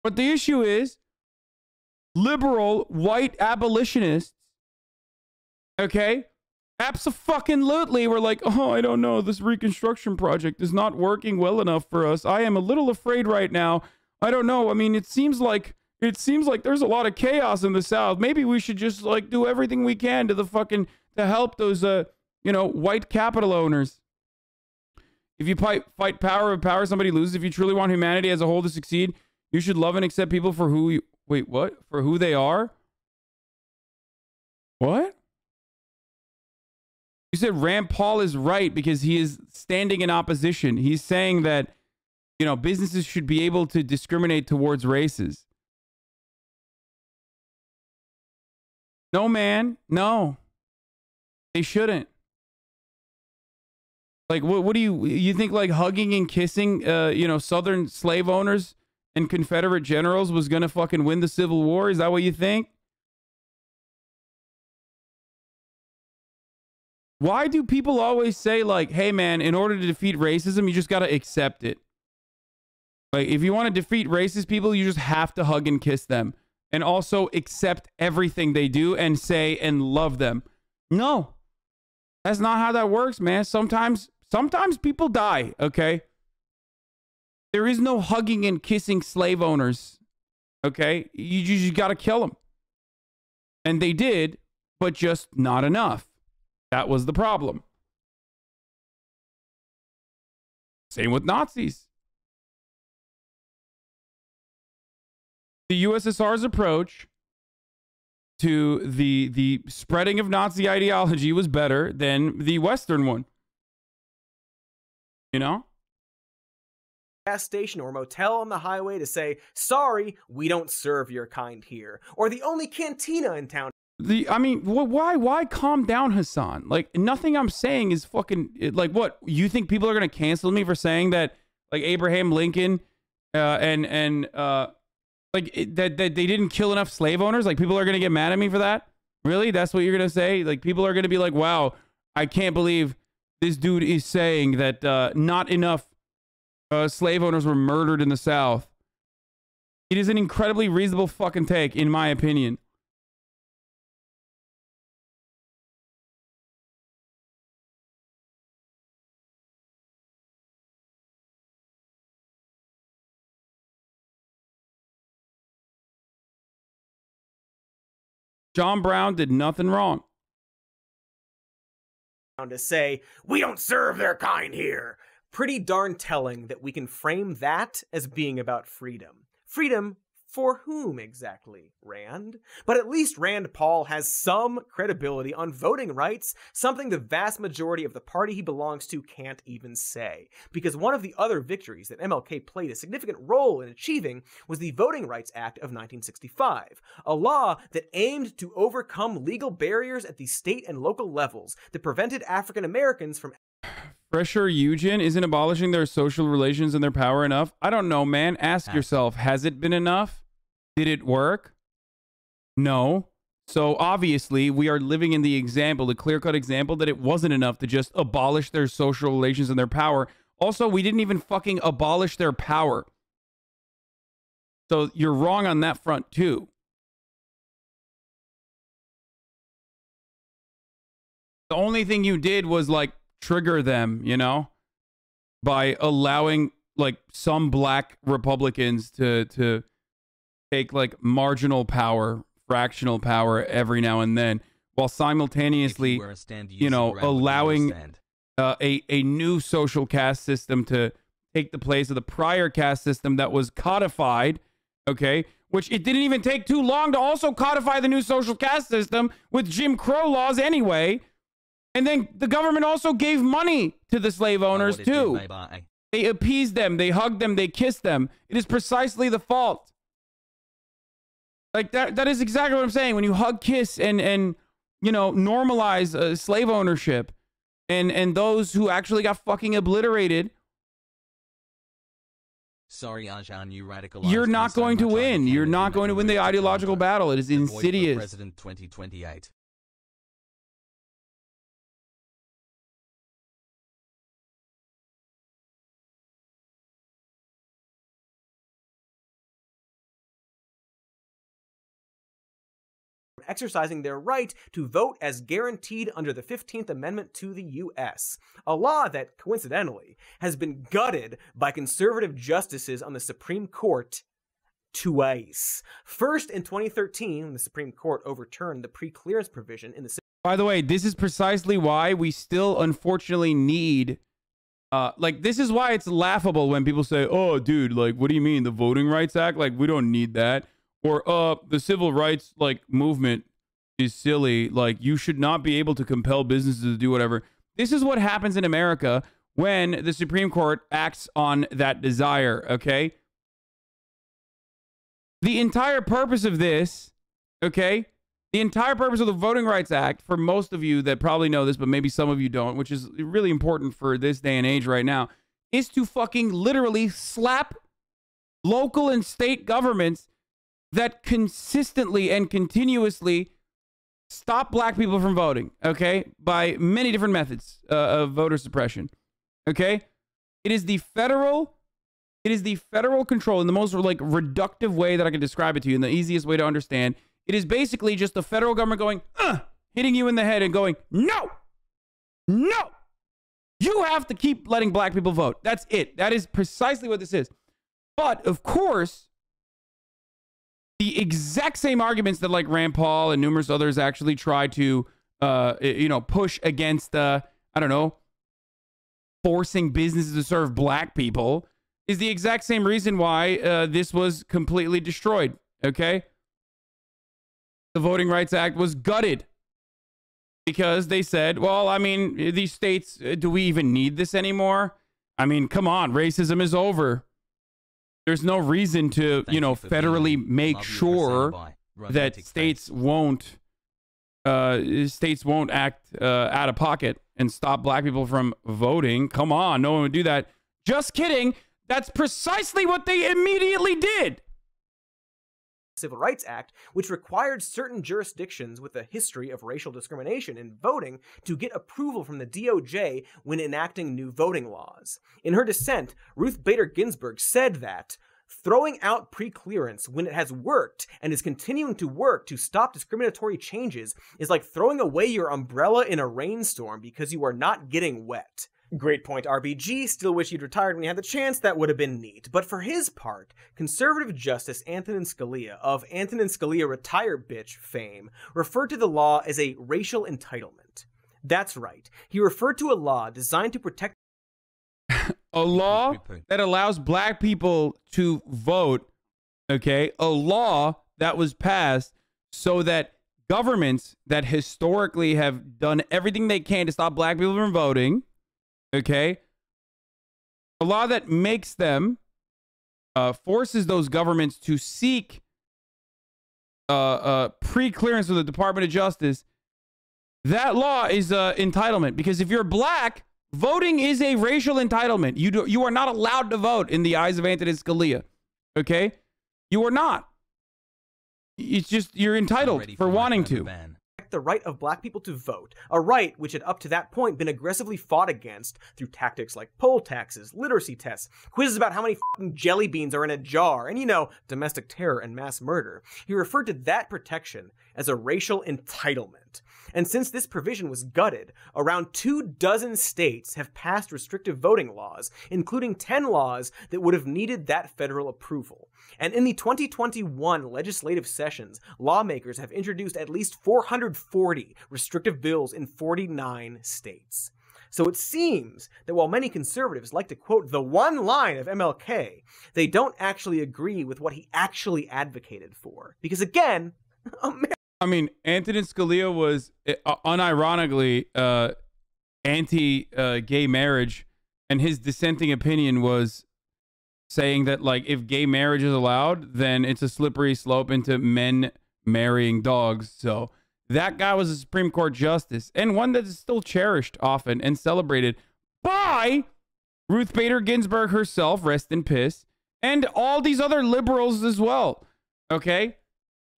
But the issue is liberal white abolitionists, okay, abso-fucking-lutely we're like, oh, I don't know, this Reconstruction project is not working well enough for us. I am a little afraid right now. I don't know. I mean, it seems like there's a lot of chaos in the South. Maybe we should just like do everything we can to help those you know, white capital owners. If you fight power of power, somebody loses. If you truly want humanity as a whole to succeed, you should love and accept people for who you wait, what? For who they are? What? You said Rand Paul is right because he is standing in opposition. He's saying that, you know, businesses should be able to discriminate towards races. No, man. No. They shouldn't. Like, what do you think, like, hugging and kissing, you know, Southern slave owners and Confederate generals was going to fucking win the Civil War? Is that what you think? Why do people always say, like, hey, man, in order to defeat racism, you just got to accept it? Like, if you want to defeat racist people, you just have to hug and kiss them. And also accept everything they do and say and love them. No. That's not how that works, man. Sometimes people die, okay? There is no hugging and kissing slave owners, okay? You just got to kill them. And they did, but just not enough. That was the problem. Same with Nazis. The USSR's approach to the spreading of Nazi ideology was better than the Western one. You know? Gas station or motel on the highway to say, sorry, we don't serve your kind here. Or the only cantina in town. I mean, why calm down, Hasan? Like, nothing I'm saying is fucking, like, what? You think people are going to cancel me for saying that, like, Abraham Lincoln that they didn't kill enough slave owners? Like, people are going to get mad at me for that? Really? That's what you're going to say? Like, people are going to be like, wow, I can't believe this dude is saying that not enough slave owners were murdered in the South. It is an incredibly reasonable fucking take, in my opinion. John Brown did nothing wrong. To say, we don't serve their kind here. Pretty darn telling that we can frame that as being about freedom. Freedom for whom exactly, Rand? But at least Rand Paul has some credibility on voting rights, something the vast majority of the party he belongs to can't even say. Because one of the other victories that MLK played a significant role in achieving was the Voting Rights Act of 1965, a law that aimed to overcome legal barriers at the state and local levels that prevented African Americans from... Fresher Eugen isn't abolishing their social relations and their power enough? I don't know, man. Ask yourself, has it been enough? Did it work? No. So obviously we are living in the example, the clear-cut example that it wasn't enough to just abolish their social relations and their power. Also, we didn't even fucking abolish their power. So you're wrong on that front too. The only thing you did was like trigger them, you know, by allowing like some black Republicans to take like marginal power, fractional power every now and then, while simultaneously, you know, allowing a new social caste system to take the place of the prior caste system that was codified, okay, which it didn't even take too long to also codify the new social caste system with Jim Crow laws anyway. And then the government also gave money to the slave owners too. They appeased them, they hugged them, they kissed them. It is precisely the fault. Like that is exactly what I'm saying. When you hug, kiss, and you know, normalize slave ownership and those who actually got fucking obliterated, sorry, Ajahn, you radicalized. You're not going to win. You're not going to win the ideological battle. It is insidious. President 2028. exercising their right to vote as guaranteed under the 15th Amendment to the U.S., a law that, coincidentally, has been gutted by conservative justices on the Supreme Court twice. First in 2013, when the Supreme Court overturned the pre-clearance provision in the... By the way, this is precisely why we still unfortunately need... like, this is why it's laughable when people say, oh, dude, like, what do you mean? The Voting Rights Act? Like, we don't need that. Or, the civil rights, like, movement is silly. Like, you should not be able to compel businesses to do whatever. This is what happens in America when the Supreme Court acts on that desire, okay? The entire purpose of this, okay? The entire purpose of the Voting Rights Act, for most of you that probably know this, but maybe some of you don't, which is really important for this day and age right now, is to fucking literally slap local and state governments that consistently and continuously stop black people from voting, okay? By many different methods of voter suppression, okay? It is the federal control in the most like reductive way that I can describe it to you, in the easiest way to understand. It is basically just the federal government going, hitting you in the head and going, no, no, you have to keep letting black people vote. That's it. That is precisely what this is. But of course, the exact same arguments that like Rand Paul and numerous others actually try to, you know, push against, I don't know, forcing businesses to serve black people is the exact same reason why this was completely destroyed, okay? The Voting Rights Act was gutted because they said, well, I mean, these states, do we even need this anymore? I mean, come on, racism is over. There's no reason to, you know, federally make sure that states won't states won't act out of pocket and stop black people from voting. Come on, no one would do that. Just kidding. That's precisely what they immediately did. Civil Rights Act, which required certain jurisdictions with a history of racial discrimination in voting to get approval from the DOJ when enacting new voting laws. In her dissent, Ruth Bader Ginsburg said that throwing out pre-clearance when it has worked and is continuing to work to stop discriminatory changes is like throwing away your umbrella in a rainstorm because you are not getting wet. Great point, RBG. Still wish you'd retired when you had the chance. That would have been neat. But for his part, conservative Justice Antonin Scalia of Antonin Scalia Retire Bitch fame referred to the law as a racial entitlement. That's right. He referred to a law designed to protect a law that allows black people to vote, okay? A law that was passed so that governments that historically have done everything they can to stop black people from voting, okay? A law that makes them, forces those governments to seek pre-clearance with the Department of Justice. That law is entitlement, because if you're black, voting is a racial entitlement. You are not allowed to vote in the eyes of Antonin Scalia, okay? You are not. It's just, you're entitled for wanting to. The right of black people to vote, a right which had up to that point been aggressively fought against through tactics like poll taxes, literacy tests, quizzes about how many fucking jelly beans are in a jar, and, you know, domestic terror and mass murder. He referred to that protection as a racial entitlement. And since this provision was gutted, around 24 states have passed restrictive voting laws, including 10 laws that would have needed that federal approval. And in the 2021 legislative sessions, lawmakers have introduced at least 440 restrictive bills in 49 states. So it seems that while many conservatives like to quote the one line of MLK, they don't actually agree with what he actually advocated for. Because again, I mean, Antonin Scalia was unironically anti-gay marriage, and his dissenting opinion was saying that, like, if gay marriage is allowed, then it's a slippery slope into men marrying dogs. So that guy was a Supreme Court justice, and one that is still cherished often and celebrated by Ruth Bader Ginsburg herself, rest in piss, and all these other liberals as well. Okay?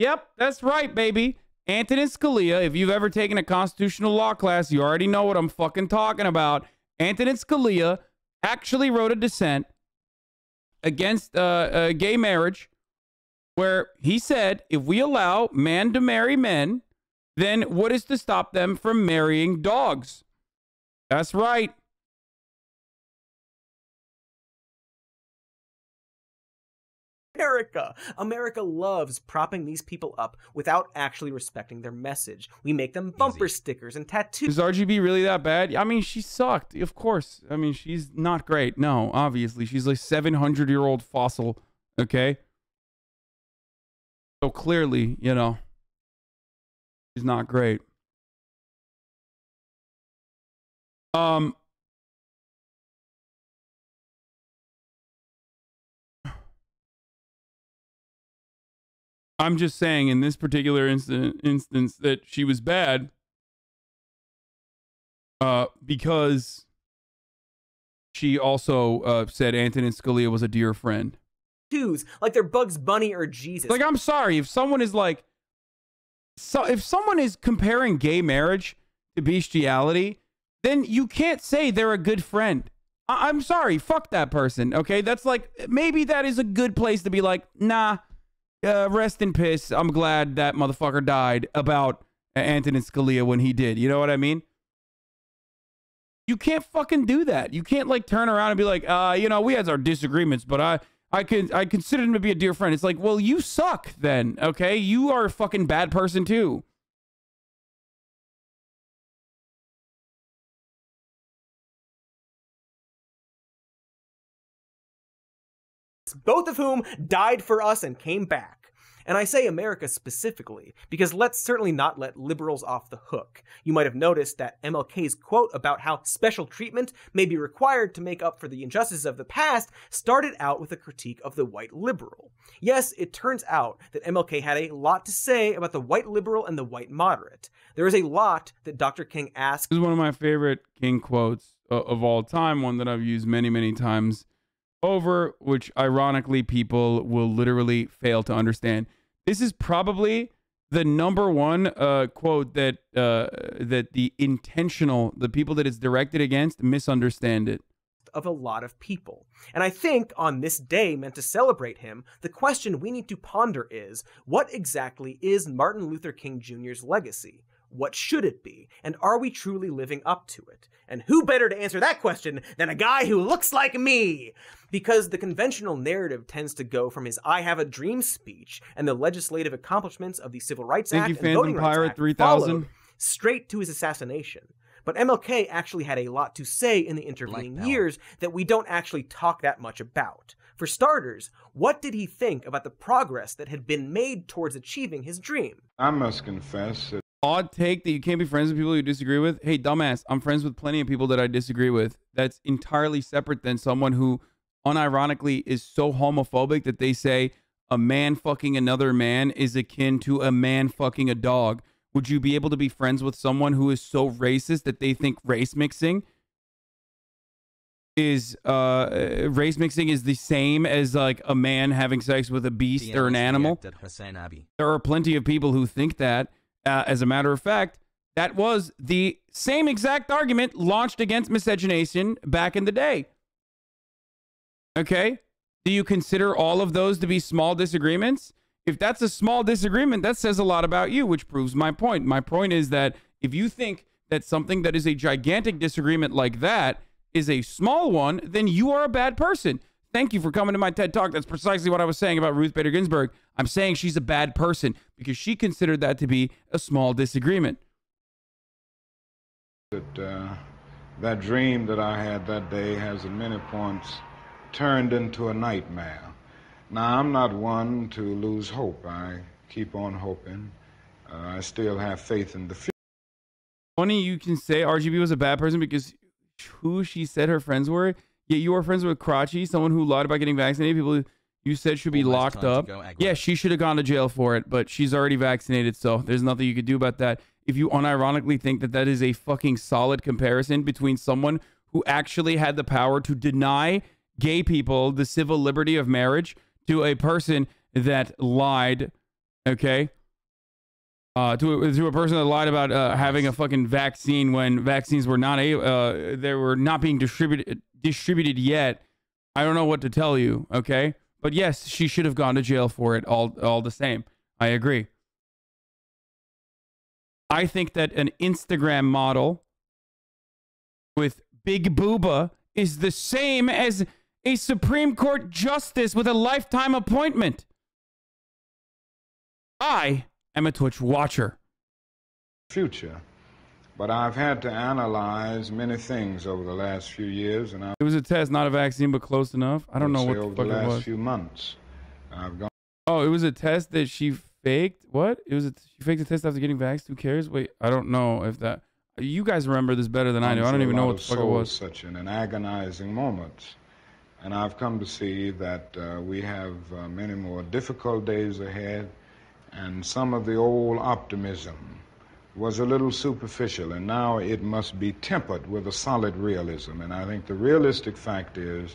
Yep, that's right, baby. Antonin Scalia, if you've ever taken a constitutional law class, you already know what I'm fucking talking about. Antonin Scalia actually wrote a dissent against gay marriage, where he said, if we allow men to marry men, then what is to stop them from marrying dogs? That's right. America loves propping these people up without actually respecting their message. We make them bumper stickers and tattoos. Is RGB really that bad? I mean, she sucked, of course. I mean, she's not great. No, obviously. She's like 700-year-old fossil, okay? So clearly, you know, she's not great. I'm just saying in this particular instance that she was bad because she also said Antonin Scalia was a dear friend. Like they're Bugs Bunny or Jesus. Like, I'm sorry, if someone is like, if someone is comparing gay marriage to bestiality, then you can't say they're a good friend. I'm sorry, fuck that person, okay? That's like, maybe that is a good place to be like, nah, rest in piss. I'm glad that motherfucker died about Antonin Scalia when he did. You know what I mean? You can't fucking do that. You can't like turn around and be like, you know, we had our disagreements, but I consider him to be a dear friend. It's like, well, you suck then, okay? You are a fucking bad person too. Both of whom died for us and came back. And I say America specifically, because let's certainly not let liberals off the hook. You might have noticed that MLK's quote about how special treatment may be required to make up for the injustices of the past started out with a critique of the white liberal. Yes, it turns out that MLK had a lot to say about the white liberal and the white moderate. There is a lot that Dr. King asks. This is one of my favorite King quotes of all time, one that I've used many, many times over, which ironically people will literally fail to understand. This is probably the number one quote that that the people that it's directed against misunderstand it. Of a lot of people. And I think on this day meant to celebrate him, the question we need to ponder is, what exactly is Martin Luther King Jr.'s legacy? What should it be? And are we truly living up to it? And who better to answer that question than a guy who looks like me? Because the conventional narrative tends to go from his I Have a Dream speech and the legislative accomplishments of the Civil Rights Act and Voting Rights Act 3000 straight to his assassination. But MLK actually had a lot to say in the intervening years that we don't actually talk that much about. For starters, what did he think about the progress that had been made towards achieving his dream? I must confess that odd take that you can't be friends with people you disagree with. Hey, dumbass, I'm friends with plenty of people that I disagree with. That's entirely separate than someone who unironically is so homophobic that they say a man fucking another man is akin to a man fucking a dog. Would you be able to be friends with someone who is so racist that they think race mixing is the same as like a man having sex with a beast or an animal? There are plenty of people who think that. As a matter of fact, that was the same exact argument launched against miscegenation back in the day. Okay? Do you consider all of those to be small disagreements? If that's a small disagreement, that says a lot about you, which proves my point. My point is that if you think that something that is a gigantic disagreement like that is a small one, then you are a bad person. Thank you for coming to my TED Talk. That's precisely what I was saying about Ruth Bader Ginsburg. I'm saying she's a bad person because she considered that to be a small disagreement. That dream that I had that day has at many points turned into a nightmare. Now, I'm not one to lose hope. I keep on hoping. I still have faith in the future. Funny you can say RGB was a bad person because who she said her friends were. Yeah, you were friends with Crotchy, someone who lied about getting vaccinated. People you said should be locked up. Yeah, she should have gone to jail for it, but she's already vaccinated, so there's nothing you could do about that. If you unironically think that that is a fucking solid comparison between someone who actually had the power to deny gay people the civil liberty of marriage to a person that lied, okay? To a person that lied about having a fucking vaccine when vaccines were not they were not being distributed yet. I don't know what to tell you, okay? But yes, she should have gone to jail for it all the same. I agree. I think that an Instagram model with Big Booba is the same as a Supreme Court justice with a lifetime appointment. I am a Twitch watcher. Future. But I've had to analyze many things over the last few years, and it was a test, not a vaccine, but close enough. I don't know what the fuck it was. Over the last few months, I've gone. Oh, it was a test that she faked. What? It was she faked a test after getting vaxxed. Who cares? Wait, I don't know if that. You guys remember this better than I do. I don't even know what the fuck it was. Such an agonizing moment, and I've come to see that we have many more difficult days ahead, and some of the old optimism was a little superficial, and now it must be tempered with a solid realism. And I think the realistic fact is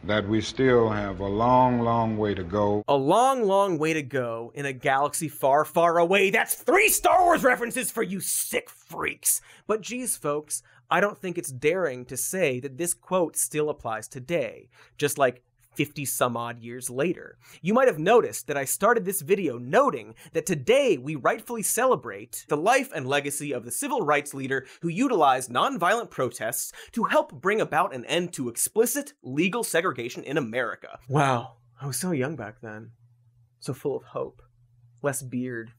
that we still have a long, long way to go. A long, long way to go in a galaxy far, far away. That's 3 Star Wars references for you sick freaks. But geez, folks, I don't think it's daring to say that this quote still applies today, just like 50 some odd years later. You might have noticed that I started this video noting that today we rightfully celebrate the life and legacy of the civil rights leader who utilized nonviolent protests to help bring about an end to explicit legal segregation in America. Wow, I was so young back then. So full of hope. Less beard.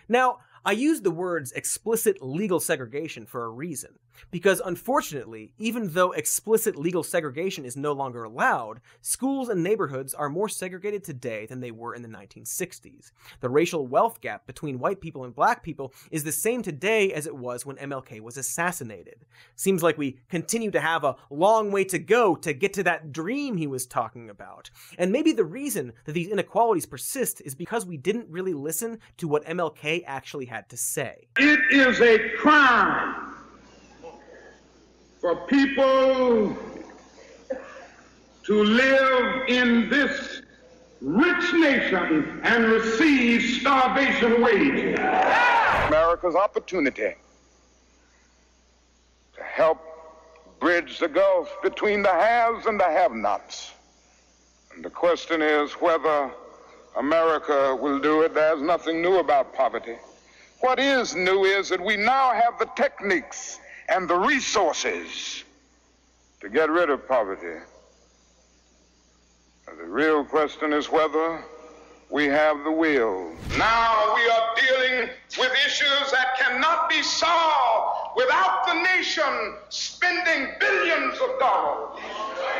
Now, I use the words explicit legal segregation for a reason. Because unfortunately, even though explicit legal segregation is no longer allowed, schools and neighborhoods are more segregated today than they were in the 1960s. The racial wealth gap between white people and black people is the same today as it was when MLK was assassinated. Seems like we continue to have a long way to go to get to that dream he was talking about. And maybe the reason that these inequalities persist is because we didn't really listen to what MLK actually had to say. It is a crime for people to live in this rich nation and receive starvation wages. America's opportunity to help bridge the gulf between the haves and the have-nots. And the question is whether America will do it. There's nothing new about poverty. What is new is that we now have the techniques and the resources to get rid of poverty. The real question is whether we have the will. Now we are dealing with issues that cannot be solved without the nation spending billions of dollars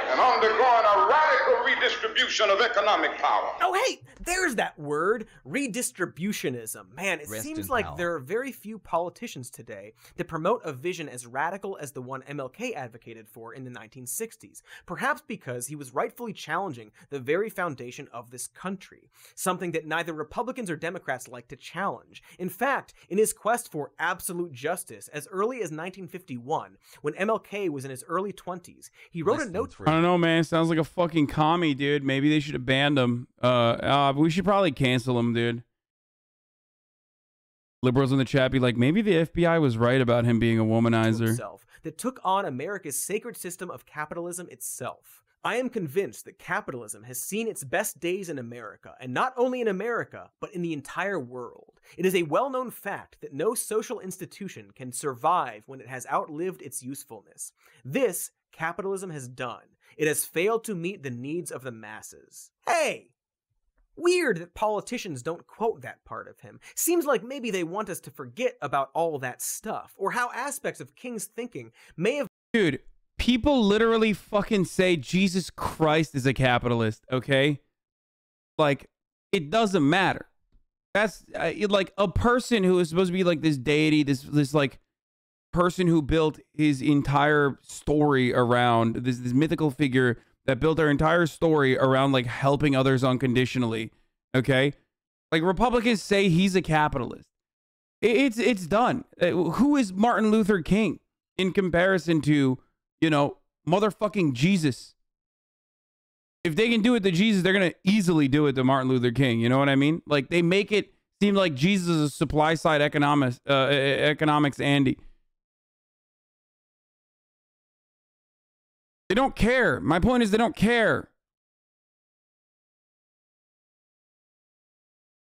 and undergoing a radical redistribution of economic power. Oh, hey, there's that word, redistributionism. Man, it seems like there are very few politicians today that promote a vision as radical as the one MLK advocated for in the 1960s, perhaps because he was rightfully challenging the very foundation of this country, something that neither Republicans or Democrats like to challenge. In fact, in his quest for absolute justice, as early as 1951, when MLK was in his early 20s, he wrote a note. I don't know, man. Sounds like a fucking commie, dude. Maybe they should have banned him. We should probably cancel him, dude. Liberals in the chat be like, maybe the FBI was right about him being a womanizer. That took on America's sacred system of capitalism itself. I am convinced that capitalism has seen its best days in America, and not only in America, but in the entire world. It is a well-known fact that no social institution can survive when it has outlived its usefulness. This, capitalism has done. It has failed to meet the needs of the masses. Hey! Weird that politicians don't quote that part of him. Seems like maybe they want us to forget about all that stuff, or how aspects of King's thinking may have— Dude, people literally fucking say Jesus Christ is a capitalist, okay? Like, it doesn't matter. That's like a person who is supposed to be like this deity, this like person who built his entire story around this mythical figure that built their entire story around like helping others unconditionally, okay? Like, Republicans say he's a capitalist. It's done. Who is Martin Luther King in comparison to, you know, motherfucking Jesus? If they can do it to Jesus, they're gonna easily do it to Martin Luther King. You know what I mean? Like, they make it seem like Jesus is a supply side economics Andy. They don't care. My point is they don't care.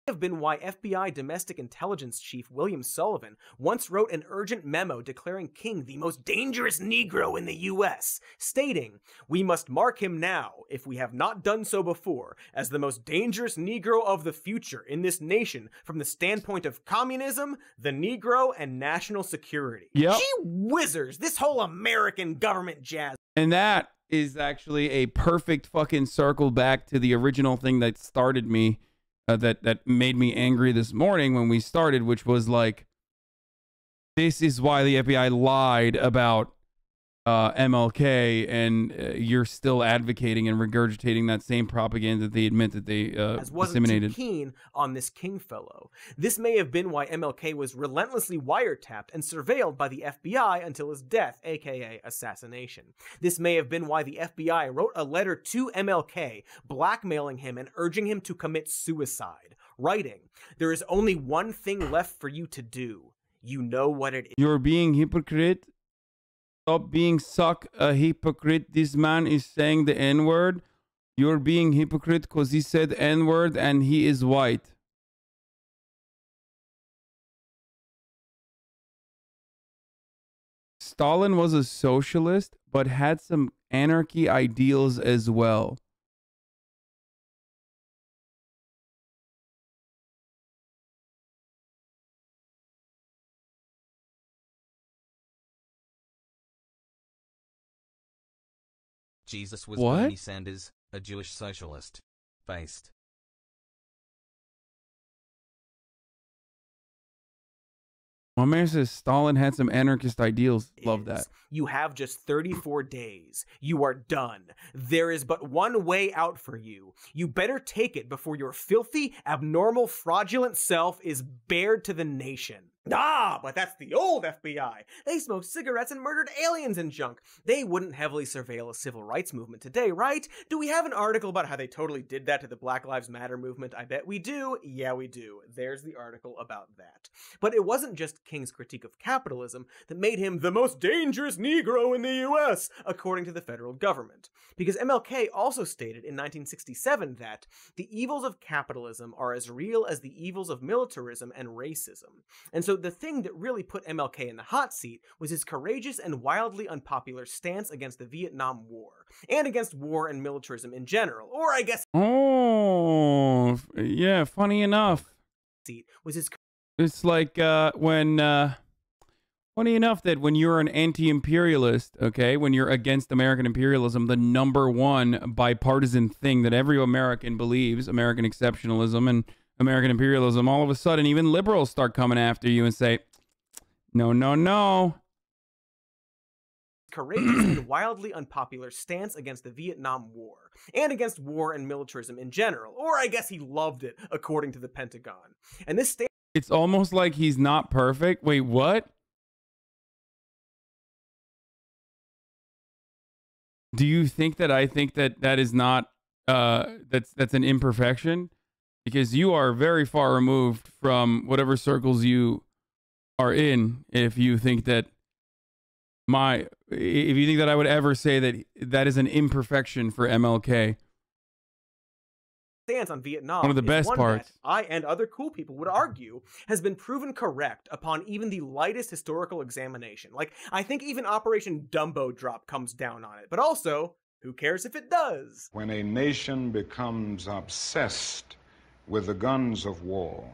Have been why FBI Domestic Intelligence Chief William Sullivan once wrote an urgent memo declaring King the most dangerous Negro in the U.S., stating, "We must mark him now, if we have not done so before, as the most dangerous Negro of the future in this nation from the standpoint of communism, the Negro, and national security." Yep. Gee whizzers, this whole American government jazz. And that is actually a perfect fucking circle back to the original thing that started me. That made me angry this morning when we started, which was like, this is why the FBI lied about MLK, and you're still advocating and regurgitating that same propaganda that they admit that they disseminated. Too keen on this King fellow. This may have been why MLK was relentlessly wiretapped and surveilled by the FBI until his death, aka assassination. This may have been why the FBI wrote a letter to MLK, blackmailing him and urging him to commit suicide, writing, "There is only one thing left for you to do. You know what it is." You're being hypocrite. Stop being a hypocrite. This man is saying the N-word. You're being hypocrite because he said N-word and he is white. Stalin was a socialist, but had some anarchy ideals as well. Jesus was What? Bernie Sanders, a Jewish socialist. Based. My man says Stalin had some anarchist ideals. Love that. You have just 34 days. You are done. There is but one way out for you. You better take it before your filthy, abnormal, fraudulent self is bared to the nation. Ah, but that's the old FBI. They smoked cigarettes and murdered aliens and junk. They wouldn't heavily surveil a civil rights movement today, right? Do we have an article about how they totally did that to the Black Lives Matter movement? I bet we do. Yeah, we do. There's the article about that. But it wasn't just King's critique of capitalism that made him the most dangerous Negro in the US, according to the federal government. Because MLK also stated in 1967 that the evils of capitalism are as real as the evils of militarism and racism. And so the thing that really put MLK in the hot seat was his courageous and wildly unpopular stance against the Vietnam War, and against war and militarism in general, or I guess... Oh, yeah, funny enough. ...was his... It's like funny enough that when you're an anti-imperialist, okay, when you're against American imperialism, the number one bipartisan thing that every American believes, American exceptionalism and American imperialism, all of a sudden even liberals start coming after you and say, no, no, no. Courageous and wildly unpopular stance against the Vietnam War, and against war and militarism in general, or I guess he loved it, according to the Pentagon. And this stance... It's almost like he's not perfect. Wait, what? Do you think that I think that that is not, that's an imperfection? Because you are very far removed from whatever circles you are in if you think that if you think that I would ever say that that is an imperfection for MLK. Stance on Vietnam, one of the best parts, that I and other cool people would argue has been proven correct upon even the lightest historical examination. Like, I think even Operation Dumbo Drop comes down on it, but also, who cares if it does? When a nation becomes obsessed with the guns of war,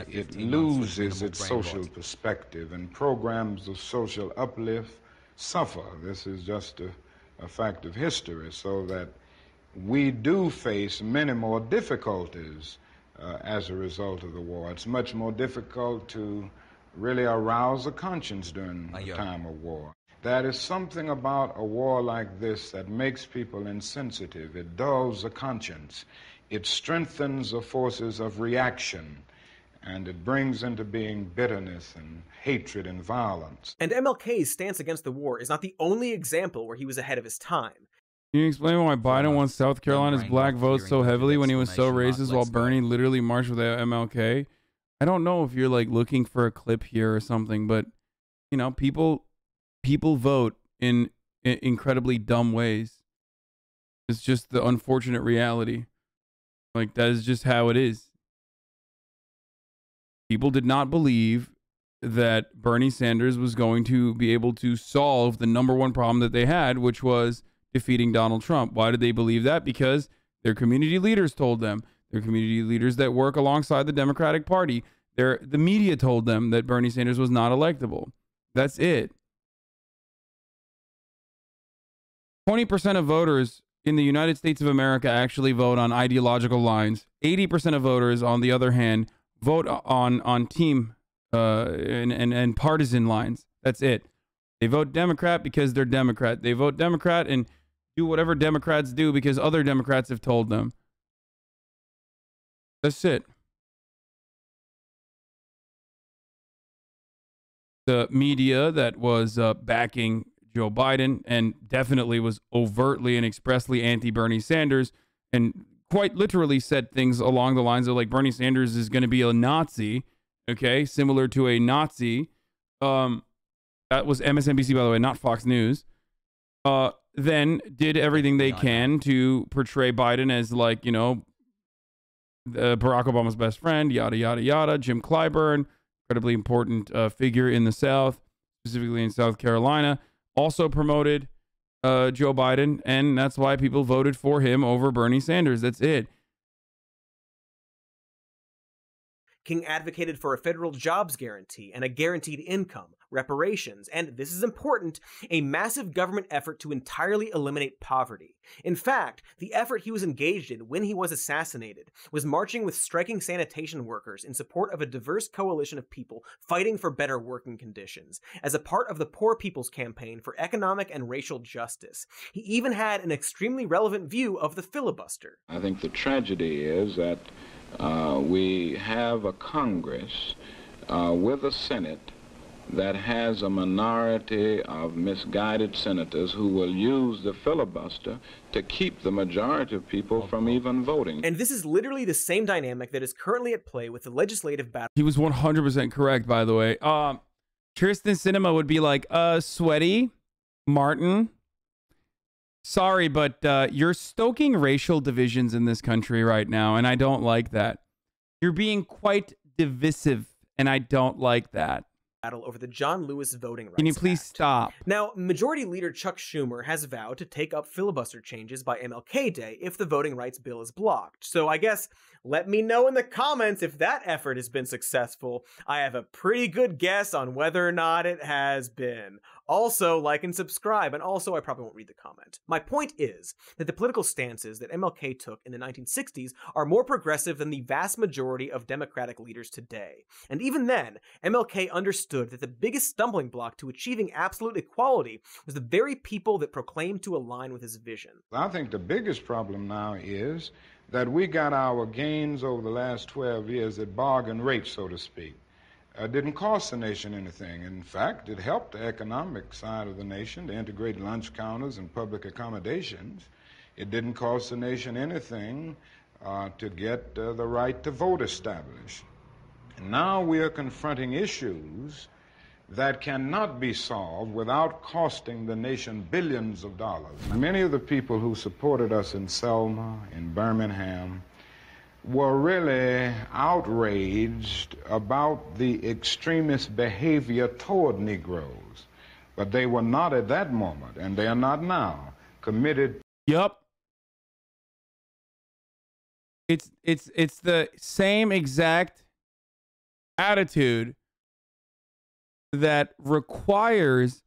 it loses its social perspective, and programs of social uplift suffer. This is just a fact of history, so that we do face many more difficulties as a result of the war. It's much more difficult to really arouse a conscience during a time of war. There is something about a war like this that makes people insensitive. It dulls the conscience. It strengthens the forces of reaction, and it brings into being bitterness and hatred and violence. And MLK's stance against the war is not the only example where he was ahead of his time. Can you explain why Biden wants South Carolina's black votes so heavily when he was so racist while Bernie literally marched with MLK? I don't know if you're like looking for a clip here or something, but you know, people vote in incredibly dumb ways. It's just the unfortunate reality. Like, that is just how it is. People did not believe that Bernie Sanders was going to be able to solve the number one problem that they had, which was defeating Donald Trump. Why did they believe that? Because their community leaders told them. Their community leaders that work alongside the Democratic Party. The media told them that Bernie Sanders was not electable. That's it. 20% of voters in the United States of America actually vote on ideological lines. 80% of voters, on the other hand, vote on team and partisan lines. That's it. They vote Democrat because they're Democrat. They vote Democrat and do whatever Democrats do because other Democrats have told them. That's it. The media that was backing Joe Biden and definitely was overtly and expressly anti-Bernie Sanders and quite literally said things along the lines of like Bernie Sanders is going to be a Nazi, okay, similar to a Nazi. That was MSNBC, by the way, not Fox News. Then did everything they can to portray Biden as like, you know, Barack Obama's best friend, yada, yada, yada. Jim Clyburn, incredibly important figure in the South, specifically in South Carolina, also promoted Joe Biden, and that's why people voted for him over Bernie Sanders. That's it. King advocated for a federal jobs guarantee and a guaranteed income, reparations, and, this is important, a massive government effort to entirely eliminate poverty. In fact, the effort he was engaged in when he was assassinated was marching with striking sanitation workers in support of a diverse coalition of people fighting for better working conditions, as a part of the Poor People's Campaign for economic and racial justice. He even had an extremely relevant view of the filibuster. I think the tragedy is that we have a Congress with a Senate that has a minority of misguided senators who will use the filibuster to keep the majority of people from even voting. And this is literally the same dynamic that is currently at play with the legislative battle. He was 100% correct, by the way. Tristan Cinema would be like, sweaty, Martin. Sorry, but you're stoking racial divisions in this country right now, and I don't like that. You're being quite divisive, and I don't like that. Over the John Lewis Voting Rights Can you please Act. stop? Now, Majority Leader Chuck Schumer has vowed to take up filibuster changes by MLK Day if the voting rights bill is blocked. So I guess let me know in the comments if that effort has been successful. I have a pretty good guess on whether or not it has been. Also, like and subscribe, and also I probably won't read the comment. My point is that the political stances that MLK took in the 1960s are more progressive than the vast majority of Democratic leaders today. And even then, MLK understood that the biggest stumbling block to achieving absolute equality was the very people that proclaimed to align with his vision. I think the biggest problem now is that we got our gains over the last 12 years at bargain rate, so to speak. Didn't cost the nation anything. In fact, it helped the economic side of the nation to integrate lunch counters and public accommodations. It didn't cost the nation anything to get the right to vote established. And now we are confronting issues that cannot be solved without costing the nation billions of dollars. Many of the people who supported us in Selma, in Birmingham, were really outraged about the extremist behavior toward Negroes. But they were not at that moment, and they are not now, committed. Yup. It's the same exact attitude that requires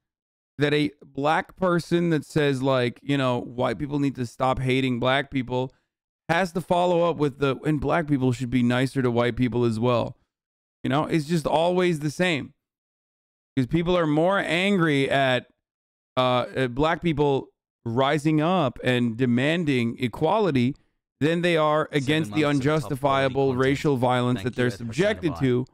that a black person that says, like, you know, white people need to stop hating black people has to follow up with and black people should be nicer to white people as well. You know, it's just always the same. Because people are more angry at black people rising up and demanding equality than they are against the unjustifiable racial violence that they're subjected to.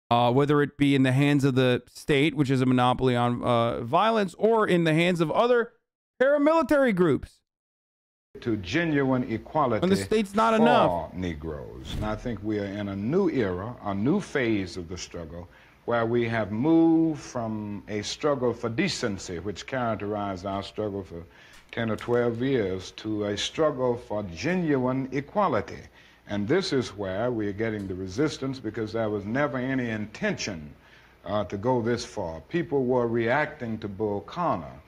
Whether it be in the hands of the state, which is a monopoly on violence, or in the hands of other paramilitary groups. To genuine equality when the state's not for enough. Negroes. And I think we are in a new era, a new phase of the struggle, where we have moved from a struggle for decency, which characterized our struggle for 10 or 12 years, to a struggle for genuine equality. And this is where we are getting the resistance, because there was never any intention to go this far. People were reacting to Bull Connor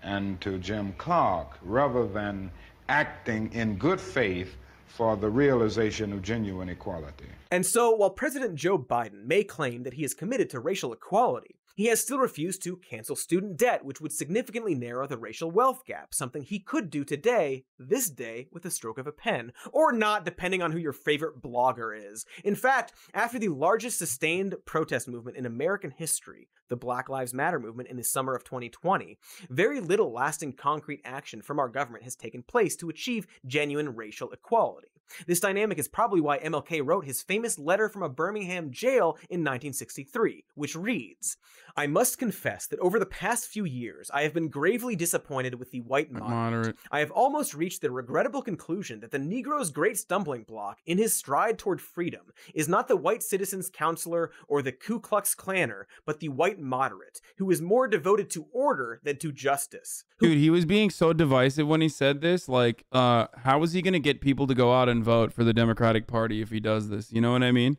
and to Jim Clark rather than acting in good faith for the realization of genuine equality. And so, while President Joe Biden may claim that he is committed to racial equality, he has still refused to cancel student debt, which would significantly narrow the racial wealth gap, something he could do today, this day, with a stroke of a pen. Or not, depending on who your favorite blogger is. In fact, after the largest sustained protest movement in American history, the Black Lives Matter movement in the summer of 2020, very little lasting concrete action from our government has taken place to achieve genuine racial equality. This dynamic is probably why MLK wrote his famous letter from a Birmingham jail in 1963, which reads, "I must confess that over the past few years, I have been gravely disappointed with the white moderate. I have almost reached the regrettable conclusion that the Negro's great stumbling block in his stride toward freedom is not the white citizen's counselor or the Ku Klux Klanner, but the white moderate, who is more devoted to order than to justice." Dude, he was being so divisive when he said this. Like, how is he going to get people to go out and vote for the Democratic Party if he does this? You know what I mean?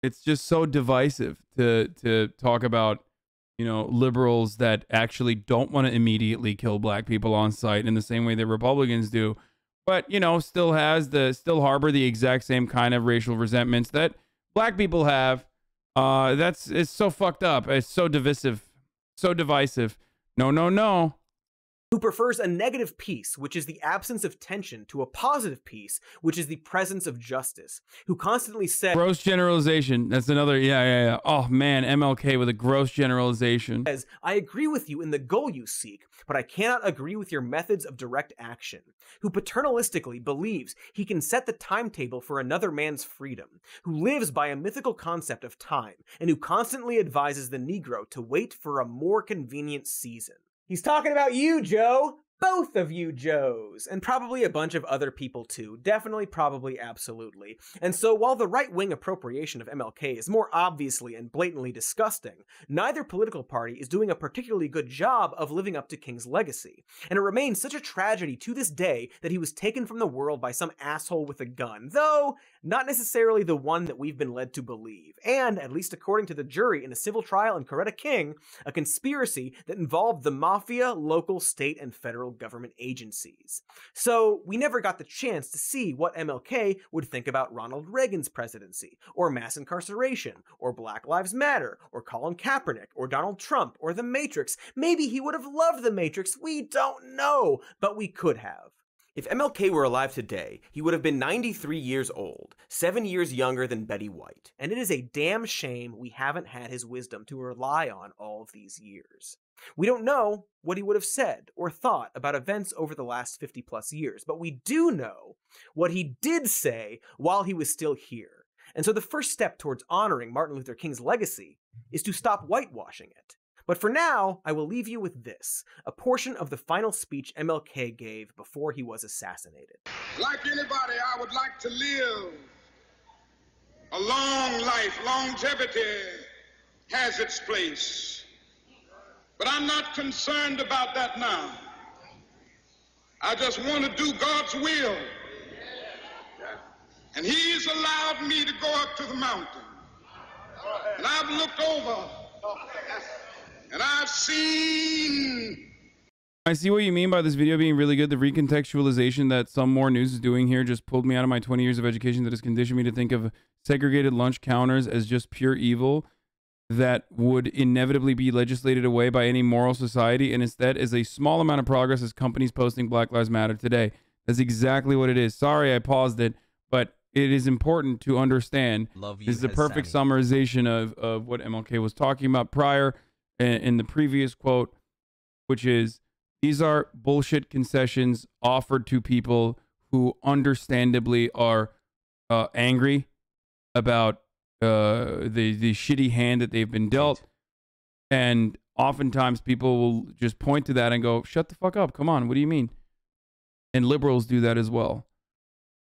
It's just so divisive to talk about, you know, liberals that actually don't want to immediately kill black people on sight in the same way that Republicans do, but, you know, still harbor the exact same kind of racial resentments that black people have. It's so fucked up. It's so divisive. So divisive. No, no, no. Who prefers a negative peace, which is the absence of tension, to a positive peace, which is the presence of justice. Who constantly says... Gross generalization. That's another... Yeah. Oh, man. MLK with a gross generalization. Says, I agree with you in the goal you seek, but I cannot agree with your methods of direct action. Who paternalistically believes he can set the timetable for another man's freedom. Who lives by a mythical concept of time, and who constantly advises the Negro to wait for a more convenient season. He's talking about you, Joe. Both of you Joes. And probably a bunch of other people too. Definitely, probably, absolutely. And so while the right-wing appropriation of MLK is more obviously and blatantly disgusting, neither political party is doing a particularly good job of living up to King's legacy. And it remains such a tragedy to this day that he was taken from the world by some asshole with a gun, though not necessarily the one that we've been led to believe. And, at least according to the jury in a civil trial in Coretta King, a conspiracy that involved the mafia, local, state, and federal government agencies. So we never got the chance to see what MLK would think about Ronald Reagan's presidency, or mass incarceration, or Black Lives Matter, or Colin Kaepernick, or Donald Trump, or The Matrix. Maybe he would have loved The Matrix, we don't know, but we could have. If MLK were alive today, he would have been 93 years old, 7 years younger than Betty White, and it is a damn shame we haven't had his wisdom to rely on all of these years. We don't know what he would have said or thought about events over the last 50 plus years, but we do know what he did say while he was still here. And so the first step towards honoring Martin Luther King's legacy is to stop whitewashing it. But for now, I will leave you with this, a portion of the final speech MLK gave before he was assassinated. Like anybody, I would like to live a long life. Longevity has its place. But I'm not concerned about that now. I just want to do God's will. And He's allowed me to go up to the mountain. And I've looked over. And I've seen... I see what you mean by this video being really good. The recontextualization that some more news is doing here just pulled me out of my 20 years of education that has conditioned me to think of segregated lunch counters as just pure evil that would inevitably be legislated away by any moral society, and instead is a small amount of progress as companies posting Black Lives Matter today. That's exactly what it is. Sorry I paused it, but it is important to understand. This is the perfect summarization of what MLK was talking about prior in the previous quote, which is, these are bullshit concessions offered to people who understandably are angry about the shitty hand that they've been dealt. And oftentimes people will just point to that and go, shut the fuck up. Come on. What do you mean? And liberals do that as well.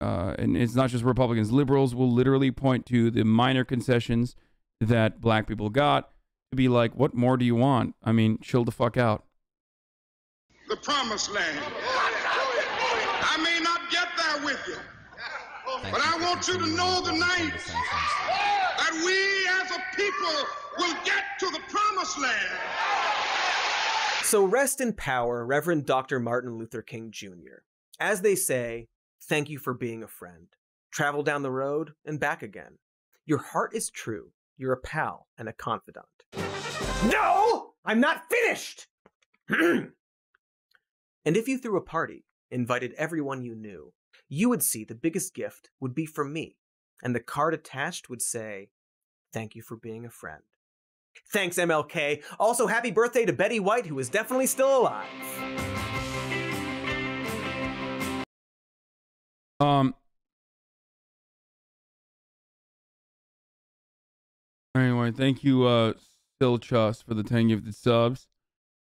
And it's not just Republicans. Liberals will literally point to the minor concessions that black people got to be like, what more do you want? I mean, chill the fuck out. The promised land. I may not get there with you, but I want you to know tonight that we as a people will get to the promised land. So rest in power, Reverend Dr. Martin Luther King Jr. As they say, thank you for being a friend. Travel down the road and back again. Your heart is true. You're a pal and a confidant. No! I'm not finished! And if you threw a party, invited everyone you knew, you would see the biggest gift would be from me, and the card attached would say, thank you for being a friend. Thanks, MLK. Also, happy birthday to Betty White, who is definitely still alive. Anyway, thank you, Still Chus, for the 10 gifted subs.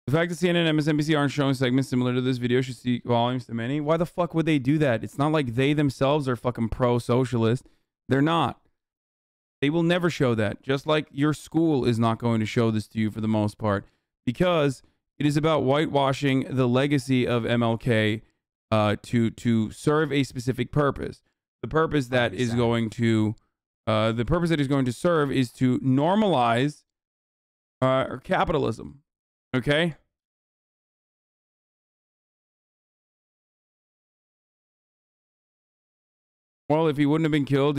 The fact that CNN and MSNBC aren't showing segments similar to this video should speak volumes to many. Why the fuck would they do that? It's not like they themselves are fucking pro-socialist. They're not. They will never show that. Just like your school is not going to show this to you for the most part. Because it is about whitewashing the legacy of MLK to serve a specific purpose. The purpose that is going to... the purpose that he's going to serve is to normalize capitalism. Okay? Well, if he wouldn't have been killed...